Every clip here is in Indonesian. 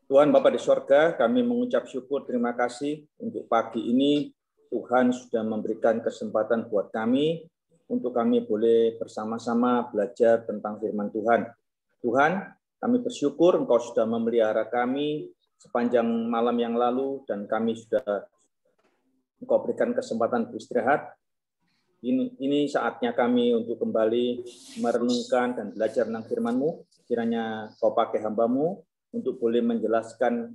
Tuhan Bapa di sorga, kami mengucap syukur terima kasih untuk pagi ini. Tuhan sudah memberikan kesempatan buat kami untuk kami boleh bersama-sama belajar tentang firman Tuhan. Tuhan, kami bersyukur Engkau sudah memelihara kami sepanjang malam yang lalu dan kami sudah Engkau berikan kesempatan beristirahat. Ini saatnya kami untuk kembali merenungkan dan belajar tentang firman-Mu. Kiranya Kau pakai hamba-Mu untuk boleh menjelaskan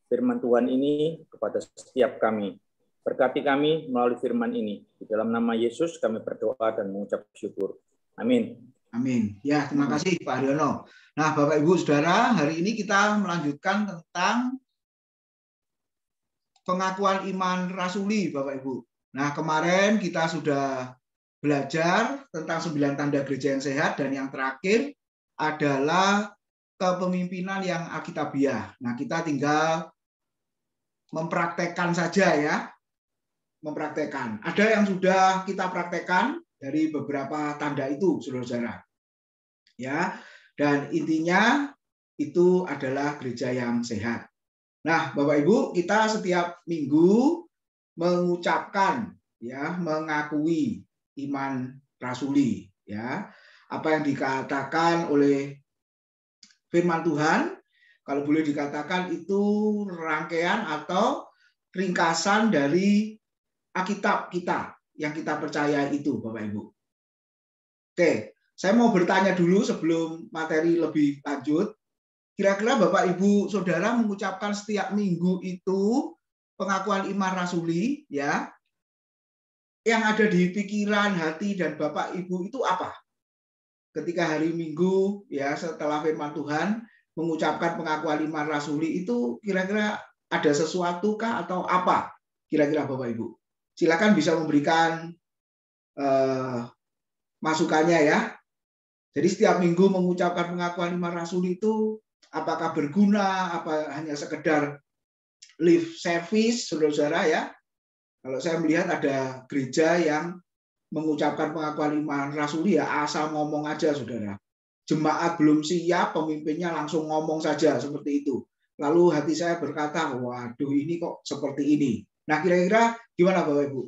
firman Tuhan ini kepada setiap kami. Berkati kami melalui firman ini. Di dalam nama Yesus kami berdoa dan mengucap syukur. Amin. Amin. Ya, terima kasih Pak Haryono. Nah, Bapak Ibu Saudara, hari ini kita melanjutkan tentang pengakuan iman rasuli, Bapak Ibu. Nah, kemarin kita sudah belajar tentang 9 tanda gereja yang sehat, dan yang terakhir adalah kepemimpinan yang alkitabiah. Nah, kita tinggal mempraktekkan saja ya. Mempraktekkan. Ada yang sudah kita praktekkan dari beberapa tanda itu, saudara-saudara. Ya, dan intinya itu adalah gereja yang sehat. Nah, Bapak Ibu, kita setiap minggu mengucapkan ya, mengakui iman rasuli ya. Apa yang dikatakan oleh firman Tuhan, kalau boleh dikatakan itu rangkaian atau ringkasan dari Alkitab kita yang kita percaya itu, Bapak Ibu. Oke, saya mau bertanya dulu sebelum materi lebih lanjut. Kira-kira Bapak Ibu Saudara mengucapkan setiap minggu itu pengakuan iman rasuli ya, yang ada di pikiran, hati, dan Bapak Ibu itu apa? Ketika hari Minggu ya, setelah firman Tuhan mengucapkan pengakuan iman rasuli itu, kira-kira ada sesuatu kah atau apa? Kira-kira Bapak Ibu. Silakan bisa memberikan masukannya ya. Jadi setiap minggu mengucapkan pengakuan iman rasuli itu apakah berguna, apa hanya sekedar lip service, saudara-saudara ya. Kalau saya melihat ada gereja yang mengucapkan pengakuan iman rasuli ya asal ngomong aja, saudara. Jemaat belum siap, pemimpinnya langsung ngomong saja seperti itu. Lalu hati saya berkata, waduh ini kok seperti ini. Nah, kira-kira gimana Bapak Ibu?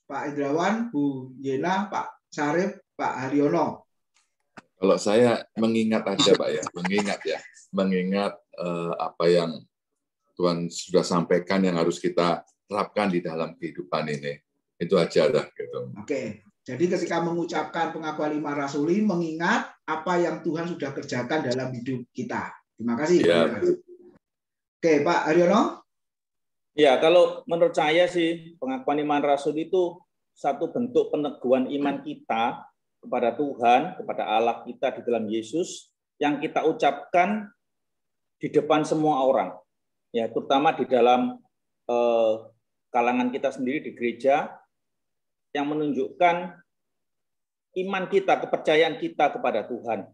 Pak Indrawan, Bu Yena, Pak Sarip, Pak Haryono. Kalau saya mengingat aja Pak ya, mengingat apa yang Tuhan sudah sampaikan yang harus kita terapkan di dalam kehidupan ini. Itu aja dah gitu. Oke. Jadi ketika mengucapkan pengakuan iman rasuli, mengingat apa yang Tuhan sudah kerjakan dalam hidup kita. Terima kasih. Ya. Oke, Pak Haryono. Ya, kalau menurut saya sih pengakuan iman rasul itu satu bentuk peneguhan iman kita kepada Tuhan, kepada Allah kita di dalam Yesus yang kita ucapkan di depan semua orang. Ya, terutama di dalam kalangan kita sendiri di gereja yang menunjukkan iman kita, kepercayaan kita kepada Tuhan.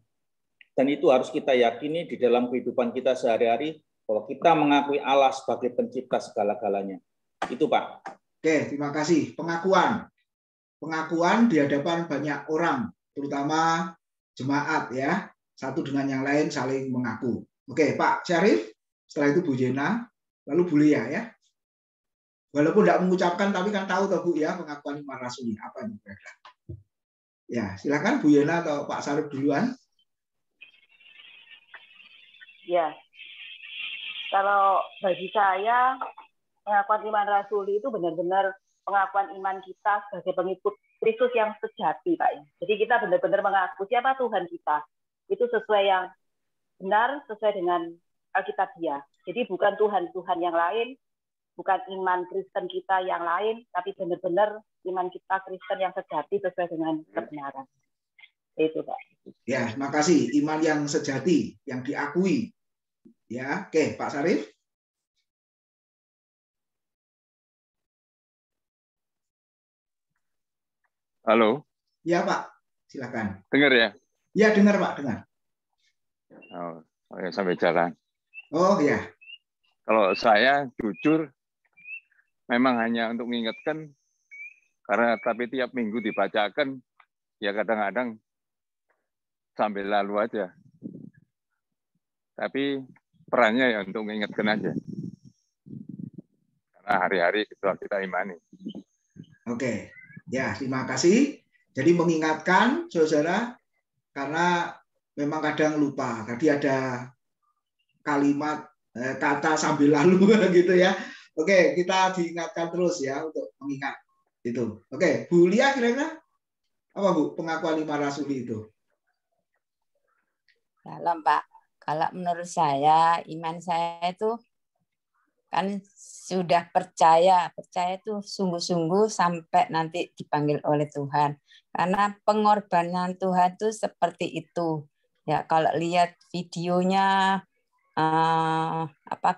Dan itu harus kita yakini di dalam kehidupan kita sehari-hari bahwa kita mengakui Allah sebagai pencipta segala-galanya. Itu Pak. Oke, terima kasih. Pengakuan di hadapan banyak orang, terutama jemaat ya. Satu dengan yang lain saling mengaku. Oke, Pak Syarif, setelah itu Bu Jena, lalu Bu Lia ya. Walaupun tidak mengucapkan, tapi kan tahu toh Bu ya pengakuan iman rasuli apa ini kira-kira. Ya, silakan Bu Yena atau Pak Syarif duluan. Ya, kalau bagi saya pengakuan iman rasuli itu benar-benar pengakuan iman kita sebagai pengikut Kristus yang sejati, Pak. Jadi kita benar-benar mengaku siapa Tuhan kita. Itu sesuai yang benar, sesuai dengan Alkitabiah. Jadi bukan Tuhan yang lain, bukan iman Kristen kita yang lain, tapi benar-benar iman kita Kristen yang sejati sesuai dengan kebenaran. Itu, Pak. Ya, makasih. Iman yang sejati, yang diakui. Ya, oke, Pak Syarif. Halo. Ya, Pak. Silakan. Dengar ya? Ya, dengar, Pak. Dengar. Oh, ya, sampai jalan. Oh, ya. Kalau saya jujur, memang hanya untuk mengingatkan, karena tapi tiap minggu dibacakan, ya kadang-kadang sambil lalu aja. Tapi perannya ya untuk mengingatkan aja. Karena hari-hari itu kita imani. Oke, ya terima kasih. Jadi mengingatkan saudara, karena memang kadang lupa. Tadi ada kalimat kata sambil lalu gitu ya. Oke, kita diingatkan terus ya untuk mengingat itu. Oke, Bu Lia kira-kira apa Bu pengakuan 5 rasuli itu? Dalam Pak, kalau menurut saya iman saya itu kan sudah percaya itu sungguh-sungguh sampai nanti dipanggil oleh Tuhan. Karena pengorbanan Tuhan itu seperti itu. Ya kalau lihat videonya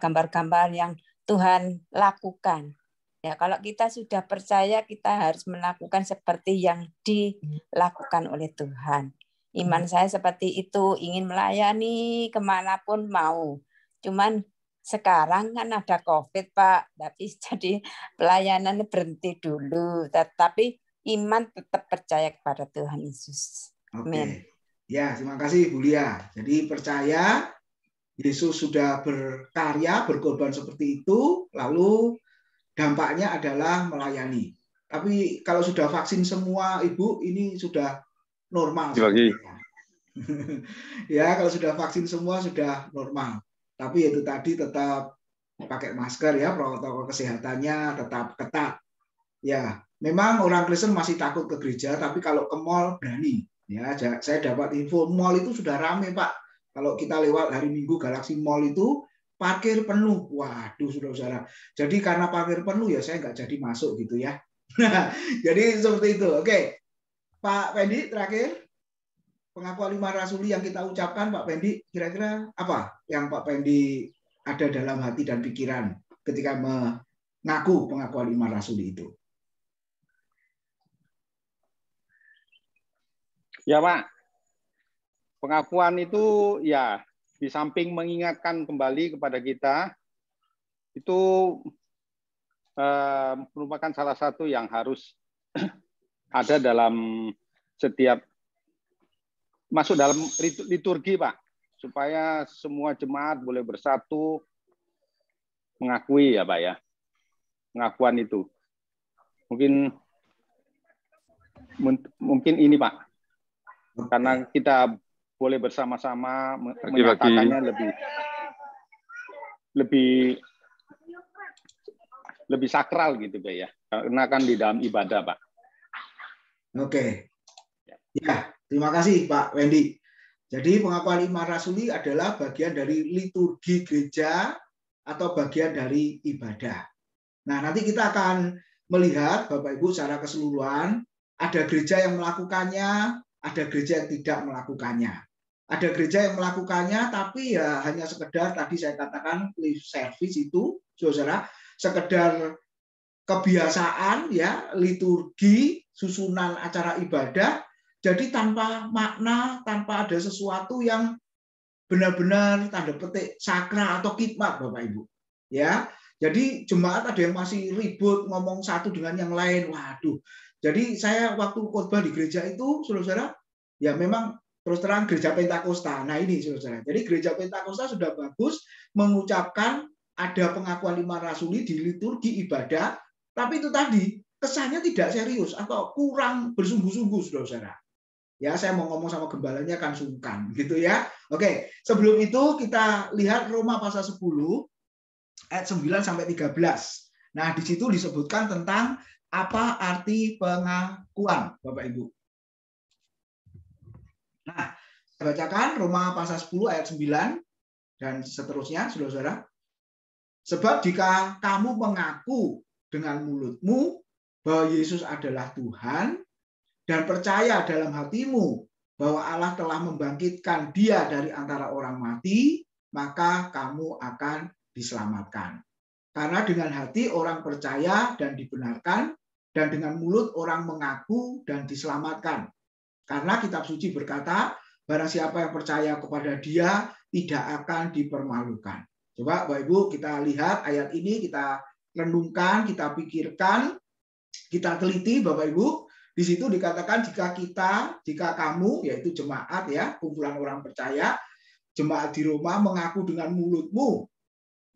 gambar-gambar yang Tuhan lakukan. Ya, kalau kita sudah percaya, kita harus melakukan seperti yang dilakukan oleh Tuhan. Iman saya seperti itu, ingin melayani kemanapun mau. Cuman sekarang kan ada COVID, Pak. Tapi jadi pelayanan berhenti dulu. Tetapi iman tetap percaya kepada Tuhan Yesus. Amin. Ya, terima kasih Bu Lia. Jadi percaya Yesus sudah berkarya, berkorban seperti itu, lalu dampaknya adalah melayani. Tapi kalau sudah vaksin semua, Ibu, ini sudah normal. Ya, kalau sudah vaksin semua sudah normal. Tapi itu tadi tetap pakai masker ya, protokol kesehatannya tetap ketat. Ya, memang orang Kristen masih takut ke gereja, tapi kalau ke mall berani. Ya, saya dapat info mall itu sudah ramai, Pak. Kalau kita lewat hari Minggu Galaxy Mall itu parkir penuh. Waduh, saudara-saudara. Jadi karena parkir penuh ya saya nggak jadi masuk gitu ya. Jadi seperti itu. Oke, Pak Pendi terakhir pengakuan 5 rasuli yang kita ucapkan, Pak Pendi, kira-kira apa yang Pak Pendi ada dalam hati dan pikiran ketika mengaku pengakuan 5 rasuli itu? Ya Pak, pengakuan itu ya di samping mengingatkan kembali kepada kita, itu merupakan salah satu yang harus ada dalam setiap masuk dalam liturgi Pak, supaya semua jemaat boleh bersatu mengakui ya Pak ya, pengakuan itu. Mungkin ini Pak, karena kita boleh bersama-sama menyatakannya lebih sakral gitu Pak ya, karena kan di dalam ibadah Pak. Oke, ya terima kasih Pak Wendy. Jadi pengakuan 5 rasuli adalah bagian dari liturgi gereja atau bagian dari ibadah. Nah nanti kita akan melihat Bapak Ibu secara keseluruhan, ada gereja yang melakukannya, ada gereja yang tidak melakukannya. Ada gereja yang melakukannya, tapi ya hanya sekedar tadi saya katakan lip service itu, saudara, sekedar kebiasaan ya, liturgi, susunan acara ibadah, jadi tanpa makna, tanpa ada sesuatu yang benar-benar tanda petik sakral atau khidmat, Bapak Ibu. Ya, jadi jemaat ada yang masih ribut ngomong satu dengan yang lain. Waduh. Jadi saya waktu khotbah di gereja itu, saudara-saudara, ya memang terus terang gereja Pentakosta. Nah ini saudara-saudara. Jadi gereja Pentakosta sudah bagus mengucapkan ada pengakuan 5 rasuli di liturgi ibadah, tapi itu tadi kesannya tidak serius atau kurang bersungguh-sungguh, saudara-saudara. Ya, saya mau ngomong sama gembalanya kan sungkan, gitu ya. Oke, sebelum itu kita lihat Roma pasal 10 ayat 9 sampai 13. Nah, di situ disebutkan tentang apa arti pengakuan, Bapak Ibu. Nah, saya bacakan Roma pasal 10 ayat 9 dan seterusnya, saudara-saudara. Sebab jika kamu mengaku dengan mulutmu bahwa Yesus adalah Tuhan dan percaya dalam hatimu bahwa Allah telah membangkitkan Dia dari antara orang mati, maka kamu akan diselamatkan. Karena dengan hati orang percaya dan dibenarkan, dan dengan mulut orang mengaku dan diselamatkan. Karena kitab suci berkata, barang siapa yang percaya kepada Dia tidak akan dipermalukan. Coba Bapak Ibu kita lihat ayat ini, kita renungkan, kita pikirkan, kita teliti Bapak Ibu. Di situ dikatakan jika kamu, yaitu jemaat ya, kumpulan orang percaya, jemaat di Roma mengaku dengan mulutmu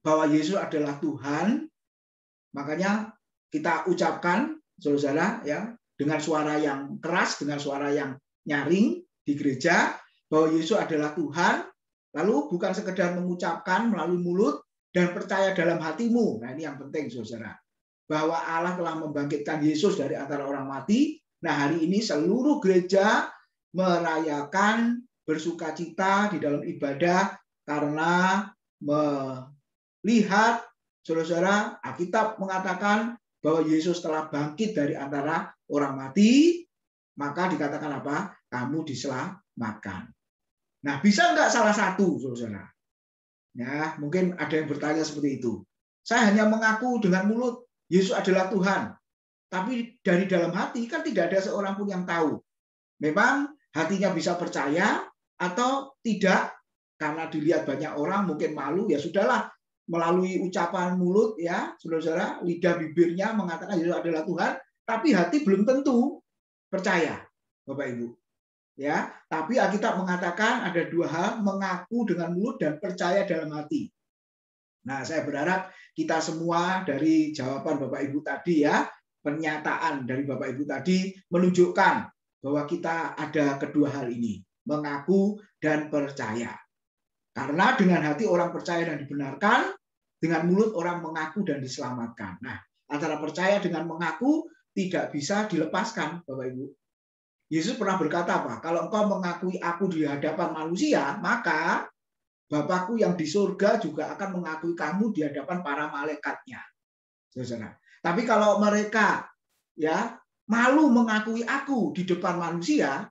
bahwa Yesus adalah Tuhan, makanya kita ucapkan, saudara, ya, dengan suara yang keras, dengan suara yang nyaring di gereja, bahwa Yesus adalah Tuhan, lalu bukan sekedar mengucapkan melalui mulut dan percaya dalam hatimu. Nah, ini yang penting, saudara, bahwa Allah telah membangkitkan Yesus dari antara orang mati. Nah, hari ini seluruh gereja merayakan bersukacita di dalam ibadah karena melihat, saudara, Alkitab mengatakan bahwa Yesus telah bangkit dari antara orang mati, maka dikatakan apa? Kamu diselamatkan. Nah, bisa nggak salah satu, saudara? Ya, mungkin ada yang bertanya seperti itu. Saya hanya mengaku dengan mulut Yesus adalah Tuhan, tapi dari dalam hati kan tidak ada seorang pun yang tahu. Memang hatinya bisa percaya atau tidak, karena dilihat banyak orang mungkin malu, ya sudahlah, melalui ucapan mulut, ya saudara-saudara, lidah bibirnya mengatakan Yesus adalah Tuhan, tapi hati belum tentu percaya, Bapak Ibu. Ya, tapi Alkitab mengatakan ada dua hal, mengaku dengan mulut dan percaya dalam hati. Nah, saya berharap kita semua dari jawaban Bapak Ibu tadi, ya, pernyataan dari Bapak Ibu tadi menunjukkan bahwa kita ada kedua hal ini, mengaku dan percaya. Karena dengan hati orang percaya dan dibenarkan, dengan mulut orang mengaku dan diselamatkan. Nah, antara percaya dengan mengaku tidak bisa dilepaskan, Bapak Ibu. Yesus pernah berkata apa? Kalau engkau mengakui aku di hadapan manusia, maka Bapakku yang di surga juga akan mengakui kamu di hadapan para malaikatnya. Saudara. Tapi kalau mereka, ya, malu mengakui aku di depan manusia,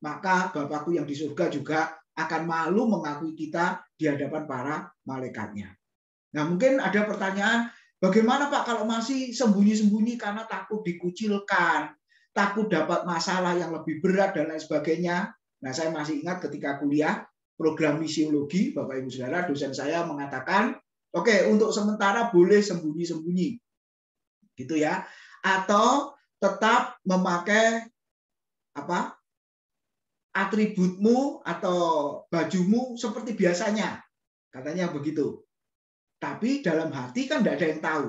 maka Bapakku yang di surga juga akan malu mengakui kita di hadapan para malaikatnya. Nah, mungkin ada pertanyaan, bagaimana Pak kalau masih sembunyi-sembunyi karena takut dikucilkan, takut dapat masalah yang lebih berat dan lain sebagainya. Nah, saya masih ingat ketika kuliah program misiologi, Bapak Ibu Saudara, dosen saya mengatakan, oke, untuk sementara boleh sembunyi-sembunyi. Gitu ya. Atau tetap memakai apa? Atributmu atau bajumu seperti biasanya. Katanya begitu. Tapi dalam hati kan tidak ada yang tahu.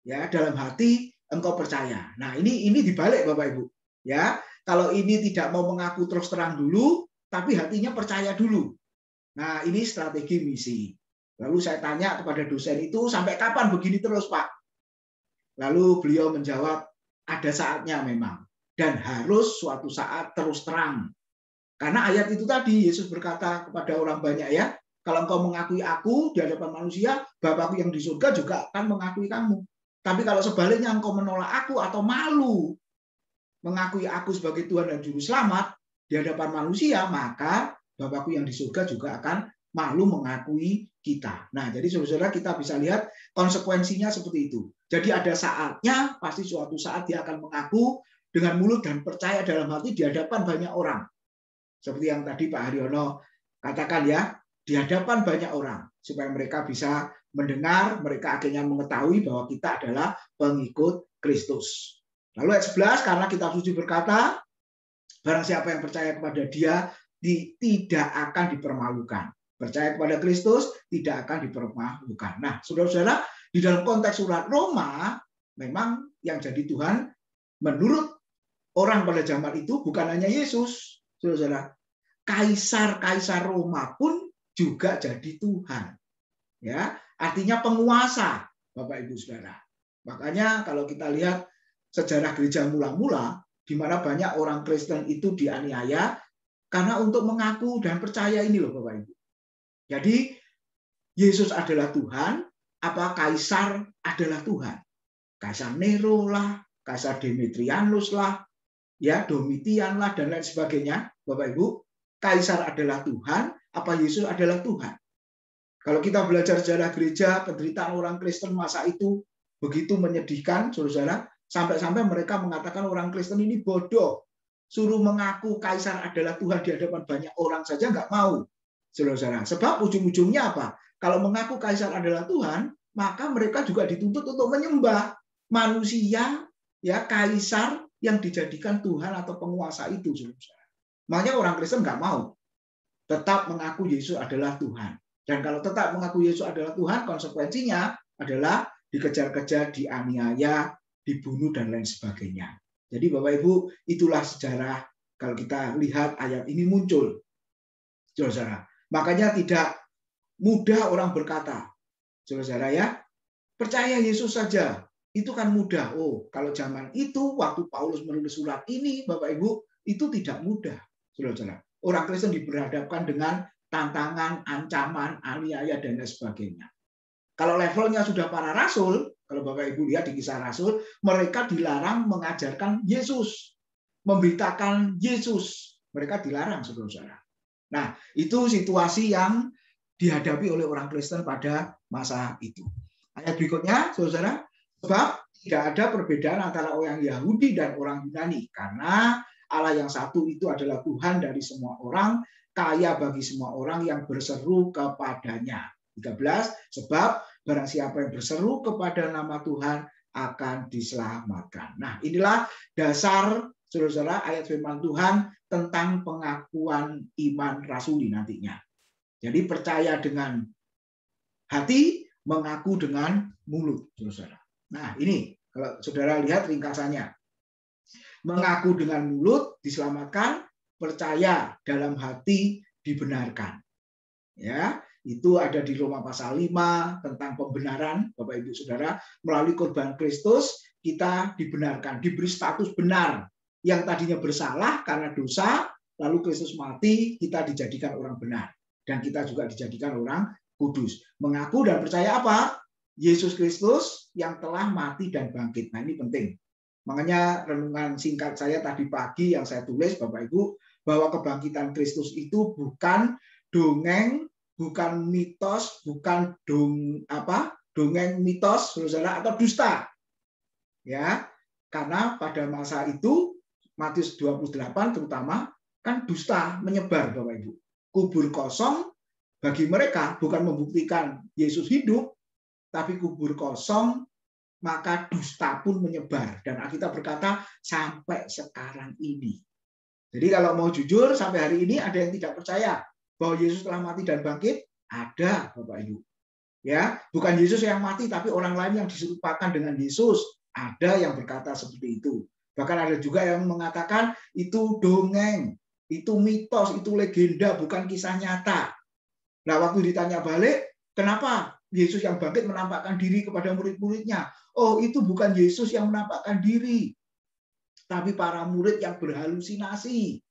Ya, dalam hati engkau percaya. Nah, ini dibalik Bapak Ibu. Ya, kalau ini tidak mau mengaku terus terang dulu, tapi hatinya percaya dulu. Nah, ini strategi misi. Lalu saya tanya kepada dosen itu, sampai kapan begini terus, Pak? Lalu beliau menjawab, ada saatnya memang. Dan harus suatu saat terus terang. Karena ayat itu tadi, Yesus berkata kepada orang banyak, ya, kalau engkau mengakui aku di hadapan manusia, Bapakku yang di surga juga akan mengakui kamu. Tapi kalau sebaliknya engkau menolak aku atau malu mengakui aku sebagai Tuhan dan Juru Selamat di hadapan manusia, maka Bapakku yang di surga juga akan malu mengakui kita. Nah, jadi saudara-saudara kita bisa lihat konsekuensinya seperti itu. Jadi ada saatnya, pasti suatu saat dia akan mengaku dengan mulut dan percaya dalam hati di hadapan banyak orang. Seperti yang tadi Pak Haryono katakan, ya, di hadapan banyak orang, supaya mereka bisa mendengar, mereka akhirnya mengetahui bahwa kita adalah pengikut Kristus. Lalu ayat 11, karena kitab suci berkata, barang siapa yang percaya kepada dia, tidak akan dipermalukan. Percaya kepada Kristus, tidak akan dipermalukan. Nah, saudara-saudara, di dalam konteks surat Roma, memang yang jadi Tuhan, menurut orang pada zaman itu, bukan hanya Yesus, saudara-saudara. Kaisar-kaisar Roma pun juga jadi Tuhan. Ya, artinya penguasa, Bapak Ibu Saudara. Makanya kalau kita lihat sejarah gereja mula-mula, di mana banyak orang Kristen itu dianiaya karena untuk mengaku dan percaya ini loh Bapak Ibu. Jadi Yesus adalah Tuhan, apa kaisar adalah Tuhan? Kaisar Nero lah, Kaisar Demetrianus lah, ya Domitian lah dan lain sebagainya, Bapak Ibu. Kaisar adalah Tuhan, apa Yesus adalah Tuhan? Kalau kita belajar sejarah gereja, penderitaan orang Kristen masa itu begitu menyedihkan, saudara-saudara, sampai-sampai mereka mengatakan orang Kristen ini bodoh. Suruh mengaku kaisar adalah Tuhan di hadapan banyak orang saja nggak mau, saudara-saudara. Sebab ujung-ujungnya apa? Kalau mengaku kaisar adalah Tuhan, maka mereka juga dituntut untuk menyembah manusia, ya kaisar yang dijadikan Tuhan atau penguasa itu, saudara-saudara. Makanya orang Kristen nggak mau. tetap mengaku Yesus adalah Tuhan. Dan kalau tetap mengaku Yesus adalah Tuhan, konsekuensinya adalah dikejar-kejar, dianiaya, dibunuh, dan lain sebagainya. Jadi Bapak Ibu, itulah sejarah kalau kita lihat ayat ini muncul. Saudara, makanya tidak mudah orang berkata, saudara ya, percaya Yesus saja. Itu kan mudah. Oh, kalau zaman itu, waktu Paulus menulis surat ini, Bapak Ibu, itu tidak mudah. Saudara, orang Kristen diberhadapkan dengan tantangan, ancaman, aniaya, dan lain sebagainya. Kalau levelnya sudah para rasul, kalau Bapak Ibu lihat di Kisah Rasul, mereka dilarang mengajarkan Yesus, memberitakan Yesus. Mereka dilarang, saudara-saudara. Nah, itu situasi yang dihadapi oleh orang Kristen pada masa itu. Ayat berikutnya, saudara, sebab tidak ada perbedaan antara orang Yahudi dan orang Yunani, karena Allah yang satu itu adalah Tuhan dari semua orang, kaya bagi semua orang yang berseru kepadanya. 13, sebab barang siapa yang berseru kepada nama Tuhan akan diselamatkan. Nah, inilah dasar, saudara-saudara, ayat firman Tuhan tentang pengakuan iman rasuli nantinya. Jadi percaya dengan hati, mengaku dengan mulut, saudara. Nah, ini kalau saudara lihat ringkasannya. Mengaku dengan mulut diselamatkan, percaya dalam hati dibenarkan. Ya, itu ada di Roma pasal 5 tentang pembenaran, Bapak Ibu Saudara, melalui korban Kristus kita dibenarkan, diberi status benar. Yang tadinya bersalah karena dosa, lalu Kristus mati, kita dijadikan orang benar. Dan kita juga dijadikan orang kudus. Mengaku dan percaya apa? Yesus Kristus yang telah mati dan bangkit. Nah, ini penting. Makanya renungan singkat saya tadi pagi yang saya tulis, Bapak Ibu, bahwa kebangkitan Kristus itu bukan dongeng, bukan mitos, bukan dongeng mitos, saudara, atau dusta. Ya, karena pada masa itu Matius 28 terutama kan dusta menyebar, Bapak Ibu. Kubur kosong bagi mereka bukan membuktikan Yesus hidup, tapi kubur kosong maka dusta pun menyebar. Dan Alkitab berkata sampai sekarang ini. Jadi kalau mau jujur, sampai hari ini ada yang tidak percaya bahwa Yesus telah mati dan bangkit? Ada, Bapak Ibu. Ya, bukan Yesus yang mati, tapi orang lain yang diserupakan dengan Yesus. Ada yang berkata seperti itu. Bahkan ada juga yang mengatakan itu dongeng, itu mitos, itu legenda, bukan kisah nyata. Nah, waktu ditanya balik, kenapa Yesus yang bangkit menampakkan diri kepada murid-muridnya? Oh, itu bukan Yesus yang menampakkan diri, tapi para murid yang berhalusinasi.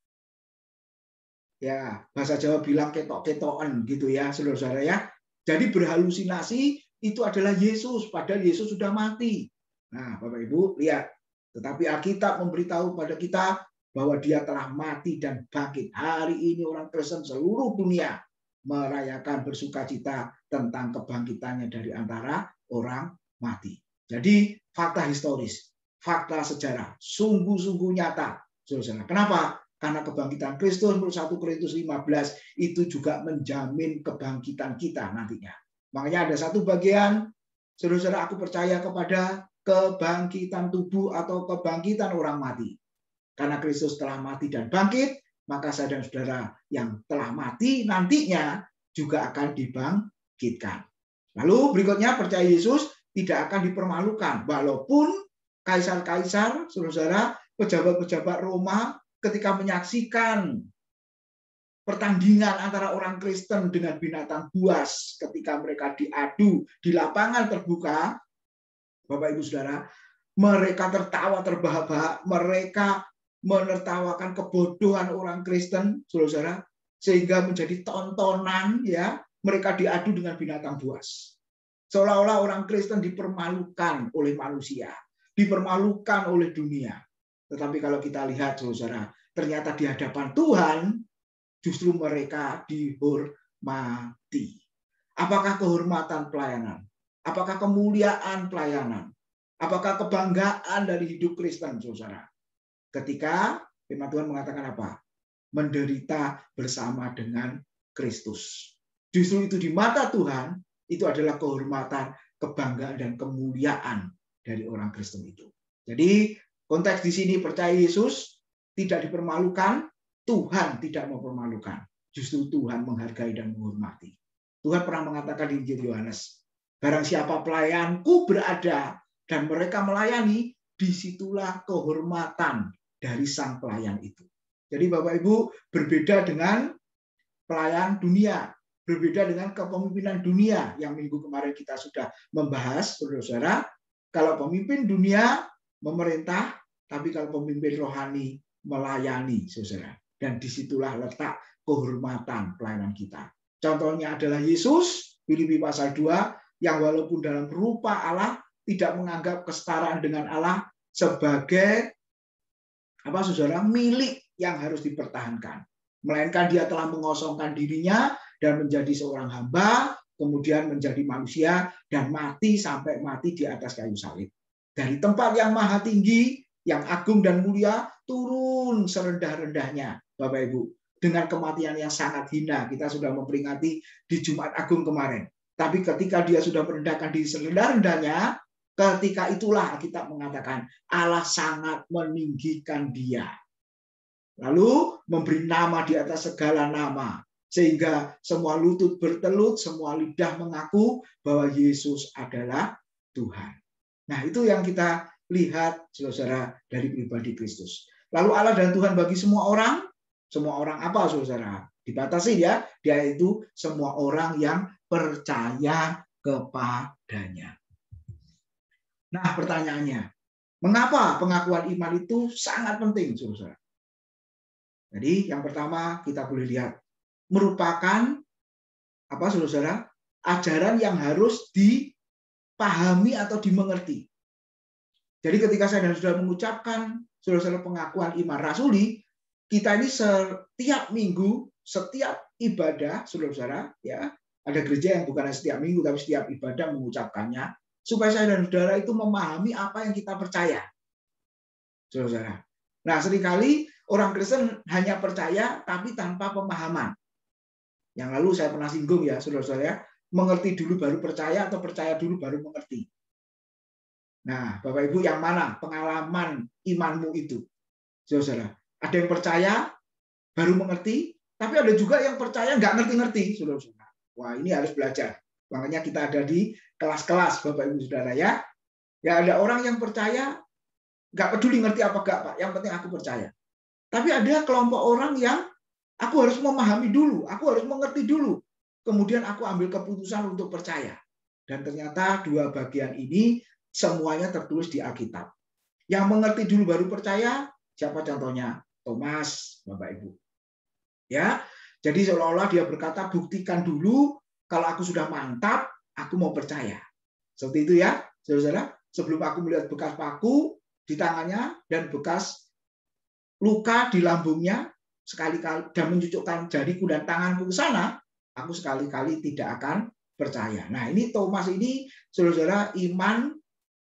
Ya, bahasa Jawa bilang ketok-ketokan gitu ya, saudara-saudara ya. Jadi berhalusinasi itu adalah Yesus, padahal Yesus sudah mati. Nah, Bapak Ibu, lihat. Tetapi Alkitab memberitahu pada kita bahwa dia telah mati dan bangkit. Hari ini orang Kristen seluruh dunia merayakan bersukacita tentang kebangkitannya dari antara orang mati. Jadi fakta historis, fakta sejarah, sungguh-sungguh nyata. Saudara, kenapa? Karena kebangkitan Kristus menurut 1 Korintus 15 itu juga menjamin kebangkitan kita nantinya. Makanya ada satu bagian, saudara-saudara, aku percaya kepada kebangkitan tubuh atau kebangkitan orang mati. Karena Kristus telah mati dan bangkit, maka saya dan saudara yang telah mati nantinya juga akan dibangkitkan. Lalu berikutnya percaya Yesus tidak akan dipermalukan. Walaupun kaisar-kaisar, saudara, pejabat-pejabat Roma ketika menyaksikan pertandingan antara orang Kristen dengan binatang buas ketika mereka diadu di lapangan terbuka, Bapak Ibu Saudara, mereka tertawa terbahak-bahak, mereka menertawakan kebodohan orang Kristen, saudara, sehingga menjadi tontonan, ya, mereka diadu dengan binatang buas. Seolah-olah orang Kristen dipermalukan oleh manusia, dipermalukan oleh dunia. Tetapi kalau kita lihat, saudara, ternyata di hadapan Tuhan justru mereka dihormati. Apakah kehormatan pelayanan? Apakah kemuliaan pelayanan? Apakah kebanggaan dari hidup Kristen, saudara? Ketika firman Tuhan mengatakan apa? Menderita bersama dengan Kristus. Justru itu di mata Tuhan, itu adalah kehormatan, kebanggaan, dan kemuliaan dari orang Kristen itu. Jadi konteks di sini percaya Yesus tidak dipermalukan, Tuhan tidak mempermalukan. justru Tuhan menghargai dan menghormati. Tuhan pernah mengatakan di Injil Yohanes, barang siapa pelayanku berada dan mereka melayani, disitulah kehormatan dari sang pelayan itu. Jadi Bapak Ibu, berbeda dengan pelayan dunia, berbeda dengan kepemimpinan dunia yang minggu kemarin kita sudah membahas, saudara-saudara. Kalau pemimpin dunia memerintah, tapi kalau pemimpin rohani melayani, saudara. Dan disitulah letak kehormatan pelayanan kita. Contohnya adalah Yesus, Filipi pasal 2, yang walaupun dalam rupa Allah tidak menganggap kesetaraan dengan Allah sebagai saudara, milik yang harus dipertahankan. Melainkan dia telah mengosongkan dirinya dan menjadi seorang hamba, kemudian menjadi manusia dan mati sampai mati di atas kayu salib. Dari tempat yang maha tinggi, yang agung dan mulia, turun serendah-rendahnya, Bapak Ibu, dengan kematian yang sangat hina. Kita sudah memperingati di Jumat Agung kemarin. Tapi ketika dia sudah merendahkan diri serendah-rendahnya, ketika itulah kita mengatakan Allah sangat meninggikan dia. Lalu memberi nama di atas segala nama. Sehingga semua lutut bertelut, semua lidah mengaku bahwa Yesus adalah Tuhan. Nah, itu yang kita lihat, saudara, dari pribadi Kristus. Lalu Allah dan Tuhan bagi semua orang apa, saudara? Dibatasi ya, dia itu semua orang yang percaya kepadanya. Nah, pertanyaannya, mengapa pengakuan iman itu sangat penting, saudara? Jadi, yang pertama kita boleh lihat, merupakan saudara, ajaran yang harus dipahami atau dimengerti. Jadi ketika saya dan saudara mengucapkan saudara pengakuan iman rasuli, kita ini setiap minggu, setiap ibadah, saudara, ya, ada gereja yang bukan setiap minggu tapi setiap ibadah mengucapkannya, supaya saya dan saudara itu memahami apa yang kita percaya, saudara. Nah, seringkali orang Kristen hanya percaya tapi tanpa pemahaman. Yang lalu saya pernah singgung ya, saudara-saudara, mengerti dulu baru percaya atau percaya dulu baru mengerti. Nah, Bapak Ibu, yang mana pengalaman imanmu itu? Saudara, ada yang percaya baru mengerti, tapi ada juga yang percaya nggak ngerti-ngerti, saudara-saudara. Wah, ini harus belajar. Makanya kita ada di kelas-kelas, Bapak Ibu Saudara ya. Ya, ada orang yang percaya nggak peduli ngerti apa enggak, Pak. Yang penting aku percaya. Tapi ada kelompok orang yang aku harus memahami dulu, aku harus mengerti dulu. Kemudian aku ambil keputusan untuk percaya. Dan ternyata dua bagian ini semuanya tertulis di Alkitab. Yang mengerti dulu baru percaya, siapa contohnya? Thomas, Bapak Ibu. Ya, jadi seolah-olah dia berkata, buktikan dulu, kalau aku sudah mantap, aku mau percaya. Seperti itu ya, saudara-saudara. Sebelum aku melihat bekas paku di tangannya dan bekas luka di lambungnya, sekali-kali dan mencucukkan jariku dan tanganku ke sana, aku sekali-kali tidak akan percaya. Nah, ini Thomas ini, saudara-saudara, iman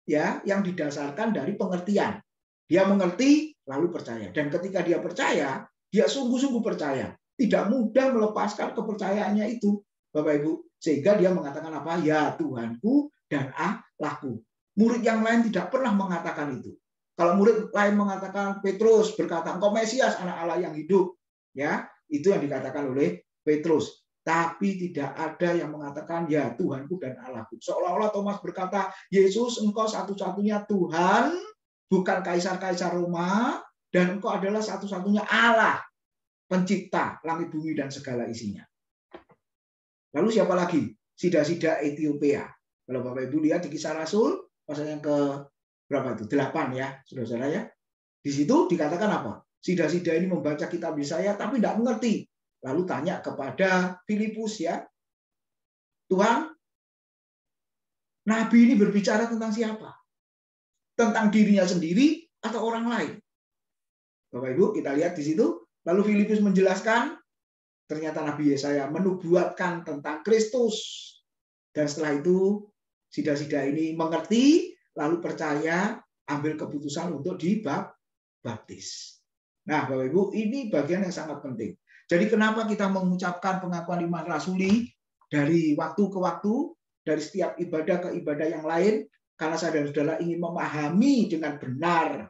ya yang didasarkan dari pengertian. Dia mengerti lalu percaya. Dan ketika dia percaya, dia sungguh-sungguh percaya. Tidak mudah melepaskan kepercayaannya itu, Bapak Ibu. Sehingga dia mengatakan apa? Ya Tuhanku dan Allahku. Murid yang lain tidak pernah mengatakan itu. Kalau murid lain mengatakan, Petrus berkata, engkau Mesias, anak Allah yang hidup. Ya, itu yang dikatakan oleh Petrus. Tapi tidak ada yang mengatakan, ya Tuhanku dan Allahku. Seolah-olah Thomas berkata, Yesus, engkau satu-satunya Tuhan, bukan kaisar-kaisar Roma, dan engkau adalah satu-satunya Allah, pencipta langit bumi dan segala isinya. Lalu siapa lagi? Sida-sida Ethiopia. Kalau Bapak Ibu lihat di Kisah Rasul, pasal yang ke berapa itu? 8 ya, saudara-saudara ya. Di situ dikatakan apa? Sida-sida ini membaca kitab Yesaya tapi tidak mengerti. Lalu tanya kepada Filipus ya, Tuhan, Nabi ini berbicara tentang siapa? Tentang dirinya sendiri atau orang lain? Bapak Ibu, kita lihat di situ. Lalu Filipus menjelaskan, ternyata Nabi Yesaya menubuatkan tentang Kristus. Dan setelah itu, sida-sida ini mengerti, lalu percaya, ambil keputusan untuk dibaptis. Nah, Bapak Ibu, ini bagian yang sangat penting. Jadi kenapa kita mengucapkan pengakuan iman rasuli dari waktu ke waktu, dari setiap ibadah ke ibadah yang lain? Karena saya dan saudara ingin memahami dengan benar,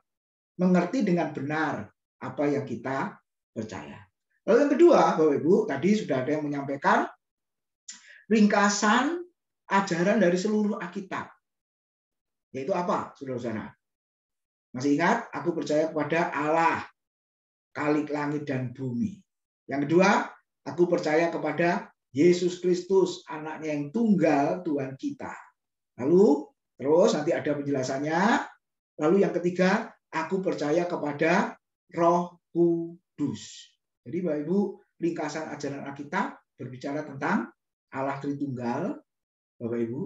mengerti dengan benar apa yang kita percaya. Lalu yang kedua, Bapak Ibu, tadi sudah ada yang menyampaikan ringkasan ajaran dari seluruh Alkitab. Yaitu apa, saudara-saudara? Masih ingat? Aku percaya kepada Allah, Khalik langit dan bumi. Yang kedua, aku percaya kepada Yesus Kristus, anaknya yang tunggal Tuhan kita. Lalu, terus nanti ada penjelasannya. Lalu yang ketiga, aku percaya kepada Roh Kudus. Jadi Bapak Ibu, ringkasan ajaran Alkitab berbicara tentang Allah Tritunggal, Bapak Ibu,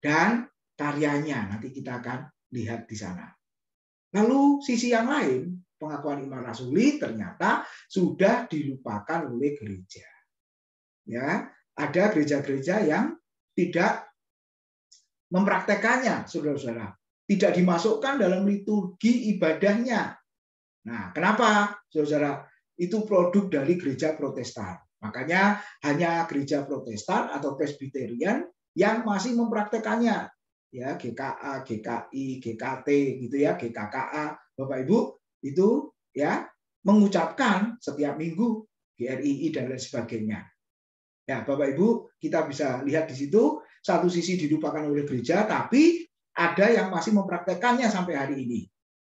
dan karyanya. Nanti kita akan lihat di sana. Lalu sisi yang lain, pengakuan iman rasuli ternyata sudah dilupakan oleh gereja. Ya, ada gereja-gereja yang tidak mempraktekannya, saudara-saudara. Tidak dimasukkan dalam liturgi ibadahnya. Nah, kenapa, saudara? Itu produk dari gereja Protestan. Makanya hanya gereja Protestan atau Presbyterian yang masih mempraktekannya. Ya, GKA, GKI, GKT gitu ya, GKKA, Bapak Ibu itu ya mengucapkan setiap minggu GRII dan lain sebagainya. Ya, Bapak Ibu, kita bisa lihat di situ satu sisi dilupakan oleh gereja, tapi ada yang masih mempraktekannya sampai hari ini.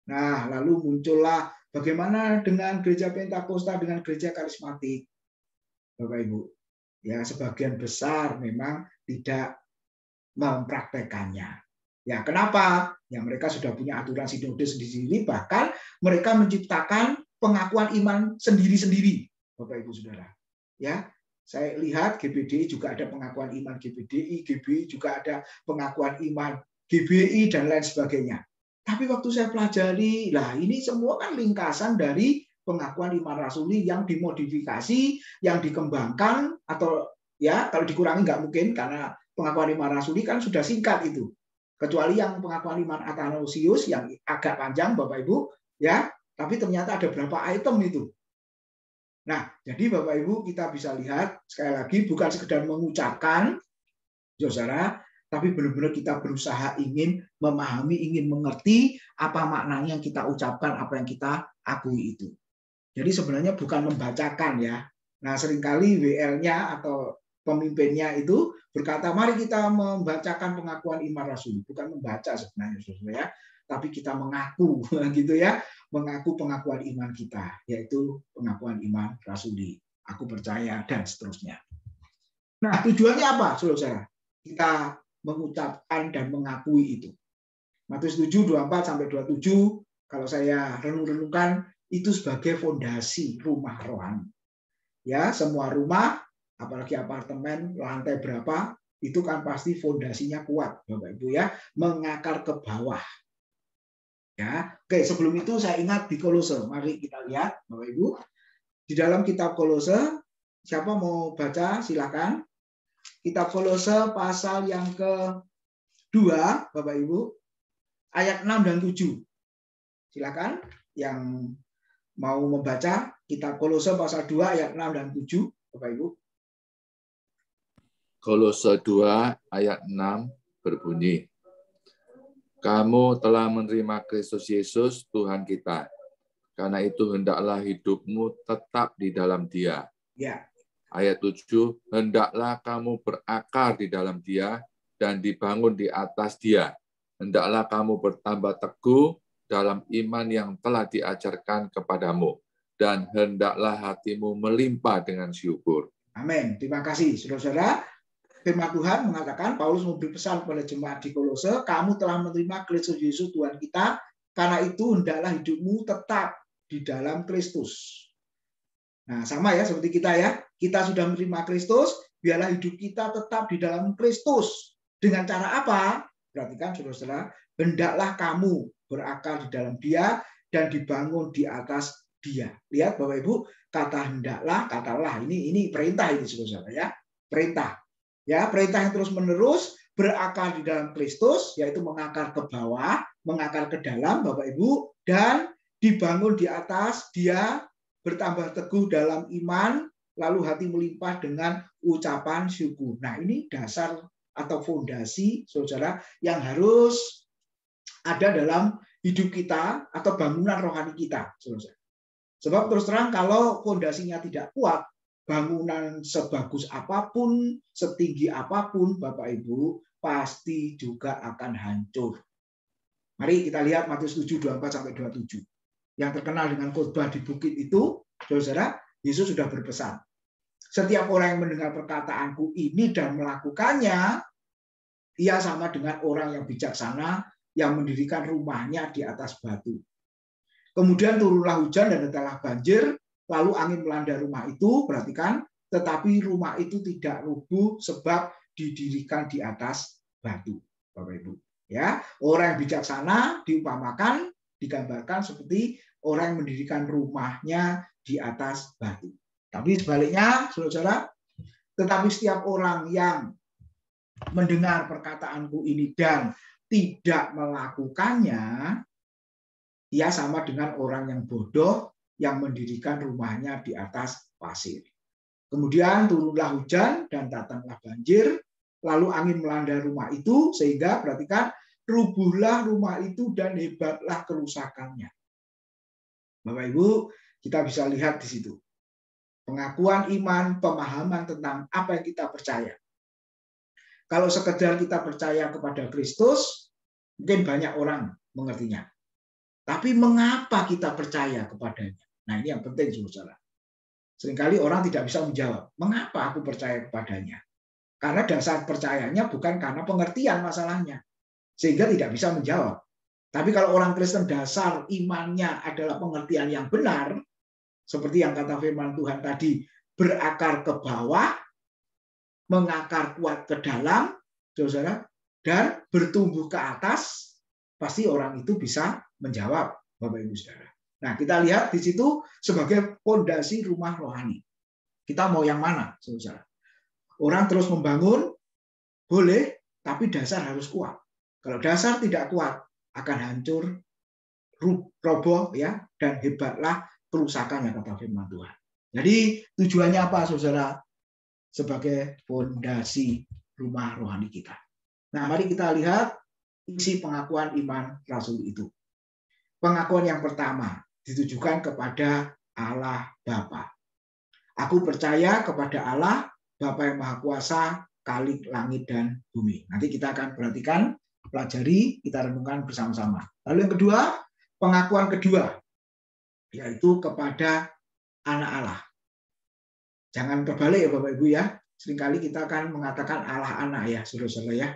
Nah, lalu muncullah bagaimana dengan gereja Pentakosta, dengan gereja karismatik, Bapak Ibu. Ya, sebagian besar memang tidak mempraktekannya. Ya, kenapa? Ya, mereka sudah punya aturan sinode sendiri, bahkan mereka menciptakan pengakuan iman sendiri-sendiri, Bapak Ibu Saudara. Ya, saya lihat GBDI juga ada pengakuan iman GBDI, GBI juga ada pengakuan iman GBI dan lain sebagainya. Tapi waktu saya pelajari, lah ini semua kan ringkasan dari pengakuan iman rasuli yang dimodifikasi, yang dikembangkan, atau ya kalau dikurangi nggak mungkin karena pengakuan iman rasuli kan sudah singkat itu. Kecuali yang pengakuan iman Athanasius yang agak panjang, Bapak Ibu, ya, tapi ternyata ada berapa item itu. Nah, jadi Bapak Ibu kita bisa lihat sekali lagi bukan sekedar mengucapkan, saudara, tapi benar-benar kita berusaha ingin memahami, ingin mengerti apa maknanya yang kita ucapkan, apa yang kita akui itu. Jadi sebenarnya bukan membacakan ya. Nah, seringkali WL-nya atau pemimpinnya itu berkata, mari kita membacakan pengakuan iman rasuli. Bukan membaca sebenarnya, saudara ya, tapi kita mengaku, gitu ya, mengaku pengakuan iman kita, yaitu pengakuan iman rasuli. Aku percaya dan seterusnya. Nah, tujuannya apa, saudara? Kita mengucapkan dan mengakui itu. Matius 7:24-27, kalau saya renung-renungkan, itu sebagai fondasi rumah rohani. Ya, semua rumah, apalagi apartemen, lantai berapa, itu kan pasti fondasinya kuat, Bapak Ibu ya, mengakar ke bawah. Ya, oke, sebelum itu saya ingat di Kolose. Mari kita lihat, Bapak Ibu. Di dalam kitab Kolose, siapa mau baca, silakan. Kitab Kolose pasal yang ke-2, Bapak Ibu, ayat 6 dan 7. Silakan yang mau membaca kitab Kolose pasal 2 ayat 6 dan 7, Bapak Ibu. Kolose 2 ayat 6 berbunyi, kamu telah menerima Kristus Yesus Tuhan kita. Karena itu hendaklah hidupmu tetap di dalam Dia. Ya. Ayat 7, hendaklah kamu berakar di dalam Dia dan dibangun di atas Dia. Hendaklah kamu bertambah teguh dalam iman yang telah diajarkan kepadamu. Dan hendaklah hatimu melimpah dengan syukur. Amin. Terima kasih, saudara-saudara. Firman Tuhan mengatakan, Paulus memberi pesan kepada jemaat di Kolose, kamu telah menerima Kristus Yesus Tuhan kita, karena itu hendaklah hidupmu tetap di dalam Kristus. Nah, sama ya seperti kita ya. Kita sudah menerima Kristus, biarlah hidup kita tetap di dalam Kristus. Dengan cara apa? Perhatikan saudara-saudara, hendaklah kamu berakar di dalam Dia dan dibangun di atas Dia. Lihat Bapak Ibu, kata hendaklah, kata lah, ini perintah ini saudara-saudara ya. Perintah. Ya, perintah yang terus-menerus berakar di dalam Kristus, yaitu mengakar ke bawah, mengakar ke dalam Bapak Ibu, dan dibangun di atas Dia, bertambah teguh dalam iman, lalu hati melimpah dengan ucapan syukur. Nah, ini dasar atau fondasi, saudara, yang harus ada dalam hidup kita atau bangunan rohani kita, saudara. Sebab terus terang kalau fondasinya tidak kuat, bangunan sebagus apapun, setinggi apapun, Bapak Ibu, pasti juga akan hancur. Mari kita lihat Matius 7:24-27. Yang terkenal dengan khotbah di bukit itu, saudara, Yesus sudah berpesan. Setiap orang yang mendengar perkataanku ini dan melakukannya, ia sama dengan orang yang bijaksana yang mendirikan rumahnya di atas batu. Kemudian turunlah hujan dan datanglah banjir, lalu angin melanda rumah itu, perhatikan, tetapi rumah itu tidak rubuh sebab didirikan di atas batu. Bapak Ibu. Ya, orang yang bijaksana diumpamakan, digambarkan seperti orang yang mendirikan rumahnya di atas batu. Tapi sebaliknya, saudara, tetapi setiap orang yang mendengar perkataanku ini dan tidak melakukannya, ia sama dengan orang yang bodoh yang mendirikan rumahnya di atas pasir. Kemudian turunlah hujan dan datanglah banjir, lalu angin melanda rumah itu, sehingga perhatikan, rubuhlah rumah itu dan hebatlah kerusakannya. Bapak Ibu, kita bisa lihat di situ. Pengakuan iman, pemahaman tentang apa yang kita percaya. Kalau sekedar kita percaya kepada Kristus, mungkin banyak orang mengertinya. Tapi mengapa kita percaya kepadanya? Nah, ini yang penting, saudara. Seringkali orang tidak bisa menjawab, mengapa aku percaya kepadanya? Karena dasar percayanya bukan karena pengertian masalahnya. Sehingga tidak bisa menjawab. Tapi kalau orang Kristen dasar imannya adalah pengertian yang benar, seperti yang kata firman Tuhan tadi, berakar ke bawah, mengakar kuat ke dalam, saudara, dan bertumbuh ke atas, pasti orang itu bisa menjawab, Bapak Ibu Saudara. Nah, kita lihat di situ sebagai fondasi rumah rohani. Kita mau yang mana, saudara? Orang terus membangun, boleh, tapi dasar harus kuat. Kalau dasar tidak kuat, akan hancur, roboh, ya, dan hebatlah kerusakannya, kata firman Tuhan. Jadi tujuannya apa, saudara? Sebagai fondasi rumah rohani kita. Nah, mari kita lihat isi pengakuan iman Rasul itu. Pengakuan yang pertama ditujukan kepada Allah Bapa. Aku percaya kepada Allah Bapa yang Maha Kuasa, Khalik langit dan bumi. Nanti kita akan perhatikan, pelajari, kita renungkan bersama-sama. Lalu yang kedua, pengakuan kedua, yaitu kepada anak Allah. Jangan terbalik ya Bapak Ibu ya. Seringkali kita akan mengatakan Allah anak ya, saudara-saudara ya.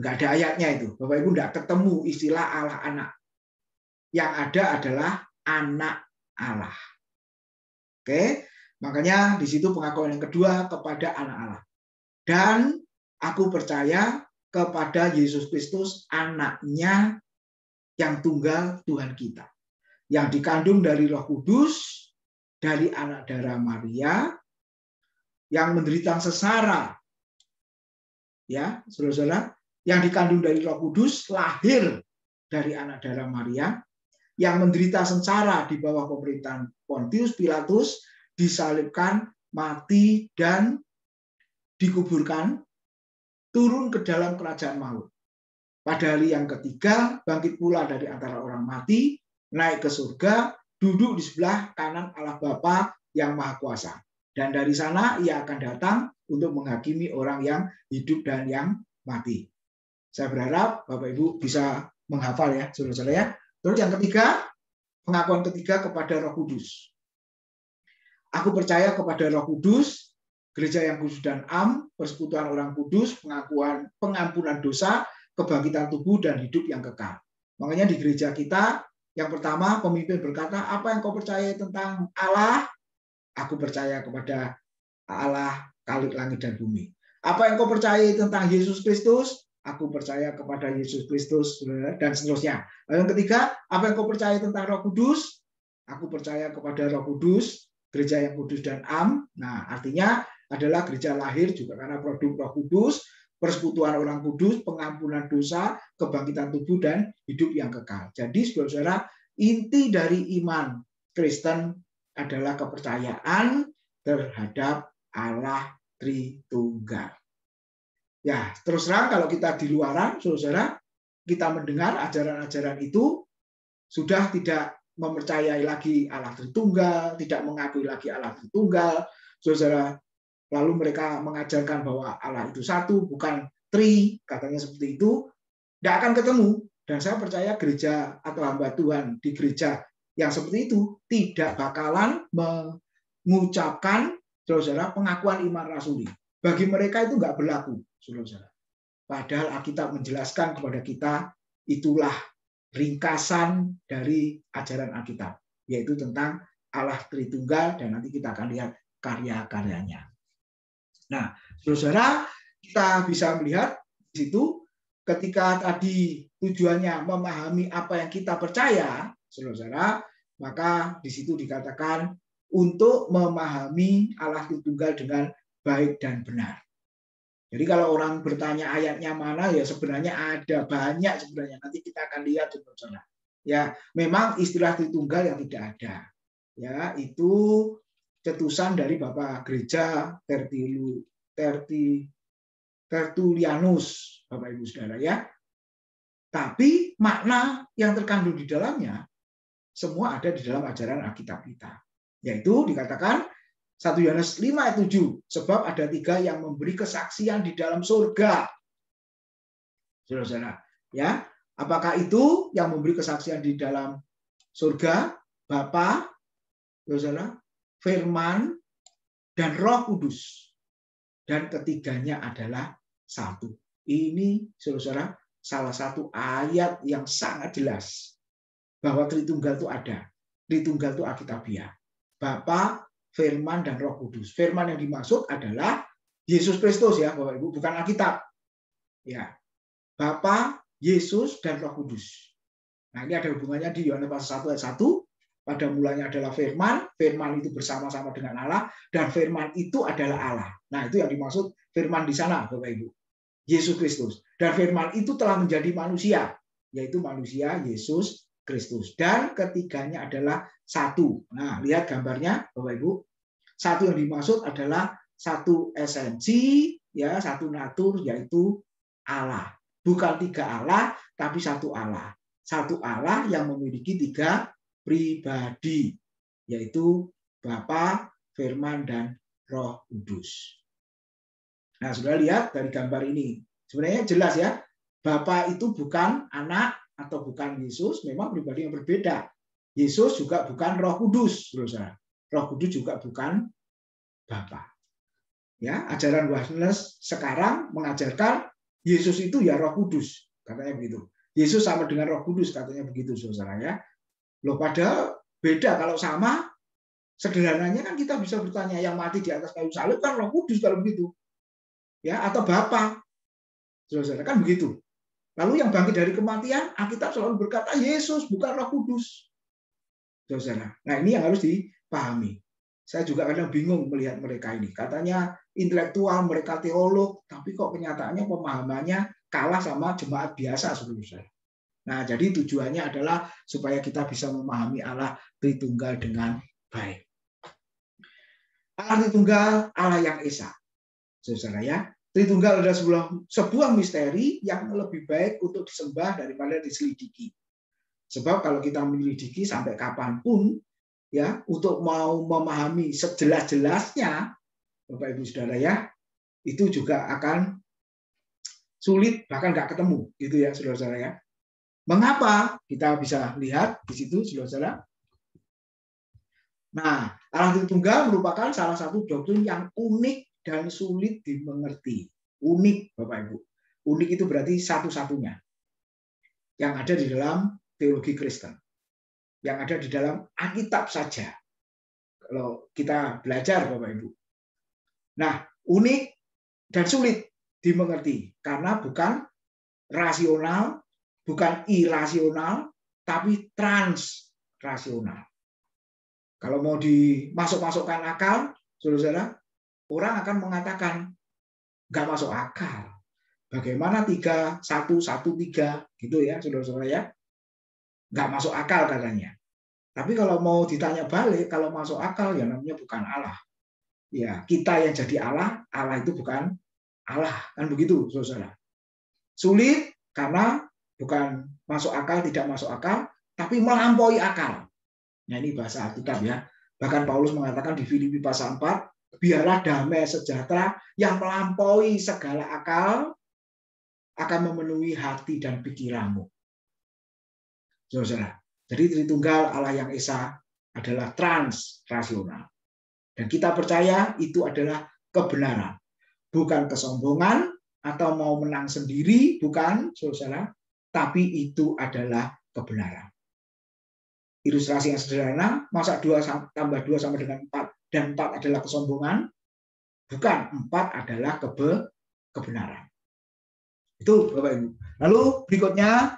Enggak ada ayatnya itu. Bapak Ibu enggak ketemu istilah Allah anak. Yang ada adalah anak Allah. Oke, makanya di situ pengakuan yang kedua kepada anak Allah. Dan aku percaya kepada Yesus Kristus, anaknya yang tunggal Tuhan kita, yang dikandung dari Roh Kudus, dari anak darah Maria, yang menderita sengsara, ya, saudara-saudara, yang dikandung dari Roh Kudus, lahir dari anak darah Maria, yang menderita sengsara di bawah pemerintahan Pontius Pilatus, disalibkan, mati, dan dikuburkan, turun ke dalam kerajaan maut. Pada hari yang ketiga, bangkit pula dari antara orang mati, naik ke surga, duduk di sebelah kanan Allah Bapa yang Maha Kuasa. Dan dari sana ia akan datang untuk menghakimi orang yang hidup dan yang mati. Saya berharap Bapak Ibu bisa menghafal ya, saudara-saudara ya. Terus yang ketiga, pengakuan ketiga kepada Roh Kudus. Aku percaya kepada Roh Kudus, gereja yang kudus dan am, persekutuan orang kudus, pengampunan dosa, kebangkitan tubuh dan hidup yang kekal. Makanya di gereja kita, yang pertama pemimpin berkata, apa yang kau percaya tentang Allah? Aku percaya kepada Allah, Khalik langit dan bumi. Apa yang kau percaya tentang Yesus Kristus? Aku percaya kepada Yesus Kristus, dan seterusnya. Lalu yang ketiga, apa yang kau percaya tentang Roh Kudus? Aku percaya kepada Roh Kudus, gereja yang kudus dan am. Nah, artinya adalah gereja lahir juga karena produk Roh Kudus, persekutuan orang kudus, pengampunan dosa, kebangkitan tubuh, dan hidup yang kekal. Jadi, saudara-saudara, inti dari iman Kristen adalah kepercayaan terhadap Allah Tritunggal. Ya, terus terang kalau kita di luaran, saudara, kita mendengar ajaran-ajaran itu sudah tidak mempercayai lagi Allah Tritunggal, tidak mengakui lagi Allah Tritunggal, saudara. Lalu mereka mengajarkan bahwa Allah itu satu, bukan tri, katanya seperti itu, tidak akan ketemu. Dan saya percaya gereja atau hamba Tuhan di gereja yang seperti itu tidak bakalan mengucapkan, saudara, pengakuan iman rasuli. Bagi mereka itu nggak berlaku, saudara. Padahal Alkitab menjelaskan kepada kita, itulah ringkasan dari ajaran Alkitab, yaitu tentang Allah Tritunggal, dan nanti kita akan lihat karya-karyanya. Nah, saudara, kita bisa melihat di situ ketika tadi tujuannya memahami apa yang kita percaya, saudara, maka di situ dikatakan untuk memahami Allah Tritunggal dengan baik dan benar. Jadi kalau orang bertanya ayatnya mana, ya sebenarnya ada banyak sebenarnya. Nanti kita akan lihat, saudara. Ya, memang istilah Tritunggal yang tidak ada. Ya, itu cetusan dari Bapak Gereja Tertullianus, Bapak Ibu Saudara ya. Tapi makna yang terkandung di dalamnya semua ada di dalam ajaran Alkitab kita. Yaitu dikatakan 1 Yohanes 5 ayat 7, sebab ada 3 yang memberi kesaksian di dalam surga. Saudara-saudara, ya. Apakah itu yang memberi kesaksian di dalam surga? Bapa, saudara, Firman, dan Roh Kudus. Dan ketiganya adalah satu. Ini, saudara-saudara, salah satu ayat yang sangat jelas bahwa Tritunggal itu ada. Tritunggal itu Alkitabiah. Bapa, Firman, dan Roh Kudus. Firman yang dimaksud adalah Yesus Kristus ya, Bapak Ibu, bukan Alkitab. Ya. Bapa, Yesus, dan Roh Kudus. Nah, ini ada hubungannya di Yohanes pasal 1 ayat 1. Pada mulanya adalah Firman, Firman itu bersama-sama dengan Allah, dan Firman itu adalah Allah. Nah, itu yang dimaksud Firman di sana, Bapak Ibu. Yesus Kristus. Dan Firman itu telah menjadi manusia, yaitu manusia Yesus Kristus. Dan ketiganya adalah satu. Nah, lihat gambarnya, Bapak Ibu. Satu yang dimaksud adalah satu esensi, ya, satu natur, yaitu Allah. Bukan 3 Allah, tapi satu Allah. Satu Allah yang memiliki 3 pribadi, yaitu Bapa, Firman, dan Roh Kudus. Nah, sudah lihat dari gambar ini. Sebenarnya jelas ya, Bapa itu bukan anak atau bukan Yesus, memang pribadi yang berbeda. Yesus juga bukan Roh Kudus, saudara. Roh Kudus juga bukan Bapa. Ya, ajaran Yohanes sekarang mengajarkan Yesus itu ya Roh Kudus, katanya begitu. Yesus sama dengan Roh Kudus, katanya begitu, saudara ya. Loh, padahal beda. Kalau sama, sederhananya kan kita bisa bertanya, yang mati di atas kayu salib kan Roh Kudus kalau begitu, ya, atau Bapa, saudara, kan begitu. Lalu yang bangkit dari kematian, Alkitab selalu berkata Yesus, bukan Roh Kudus, saudara. Nah, ini yang harus dipahami. Saya juga kadang bingung melihat mereka ini. Katanya intelektual, mereka teolog, tapi kok kenyataannya pemahamannya kalah sama jemaat biasa, saudara. Nah, jadi tujuannya adalah supaya kita bisa memahami Allah Tritunggal dengan baik. Allah Tritunggal, Allah yang Esa. Saudara ya, Tritunggal adalah sebuah misteri yang lebih baik untuk disembah daripada diselidiki. Sebab kalau kita menyelidiki sampai kapanpun, ya, untuk mau memahami sejelas-jelasnya, Bapak Ibu Saudara ya, itu juga akan sulit, bahkan nggak ketemu, gitu ya, saudara-saudara ya. Mengapa? Kita bisa lihat di situ, saudara. Nah, Allah Tritunggal merupakan salah satu doktrin yang unik dan sulit dimengerti. Unik, Bapak Ibu. Unik itu berarti satu-satunya yang ada di dalam teologi Kristen, yang ada di dalam Alkitab saja. Kalau kita belajar, Bapak Ibu. Nah, unik dan sulit dimengerti karena bukan rasional, bukan irasional, tapi transrasional. Kalau mau dimasuk-masukkan akal, saudara-saudara, orang akan mengatakan nggak masuk akal. Bagaimana 3, 1, 1, 3, gitu ya, saudara-saudara ya. Nggak masuk akal katanya. Tapi kalau mau ditanya balik, kalau masuk akal, ya namanya bukan Allah. Ya, kita yang jadi Allah, Allah itu bukan Allah. Kan begitu, saudara. Sulit karena bukan masuk akal, tidak masuk akal, tapi melampaui akal. Nah, ini bahasa Alkitab ya. Bahkan Paulus mengatakan di Filipi pasal 4, biarlah damai sejahtera yang melampaui segala akal akan memenuhi hati dan pikiranmu. Saudara, jadi Tritunggal Allah yang Esa adalah transrasional. Dan kita percaya itu adalah kebenaran. Bukan kesombongan atau mau menang sendiri, bukan, saudara, tapi itu adalah kebenaran. Ilustrasi yang sederhana, masa 2 tambah 2 sama dengan 4, dan 4 adalah kesombongan, bukan, 4 adalah kebenaran. Itu Bapak Ibu. Lalu berikutnya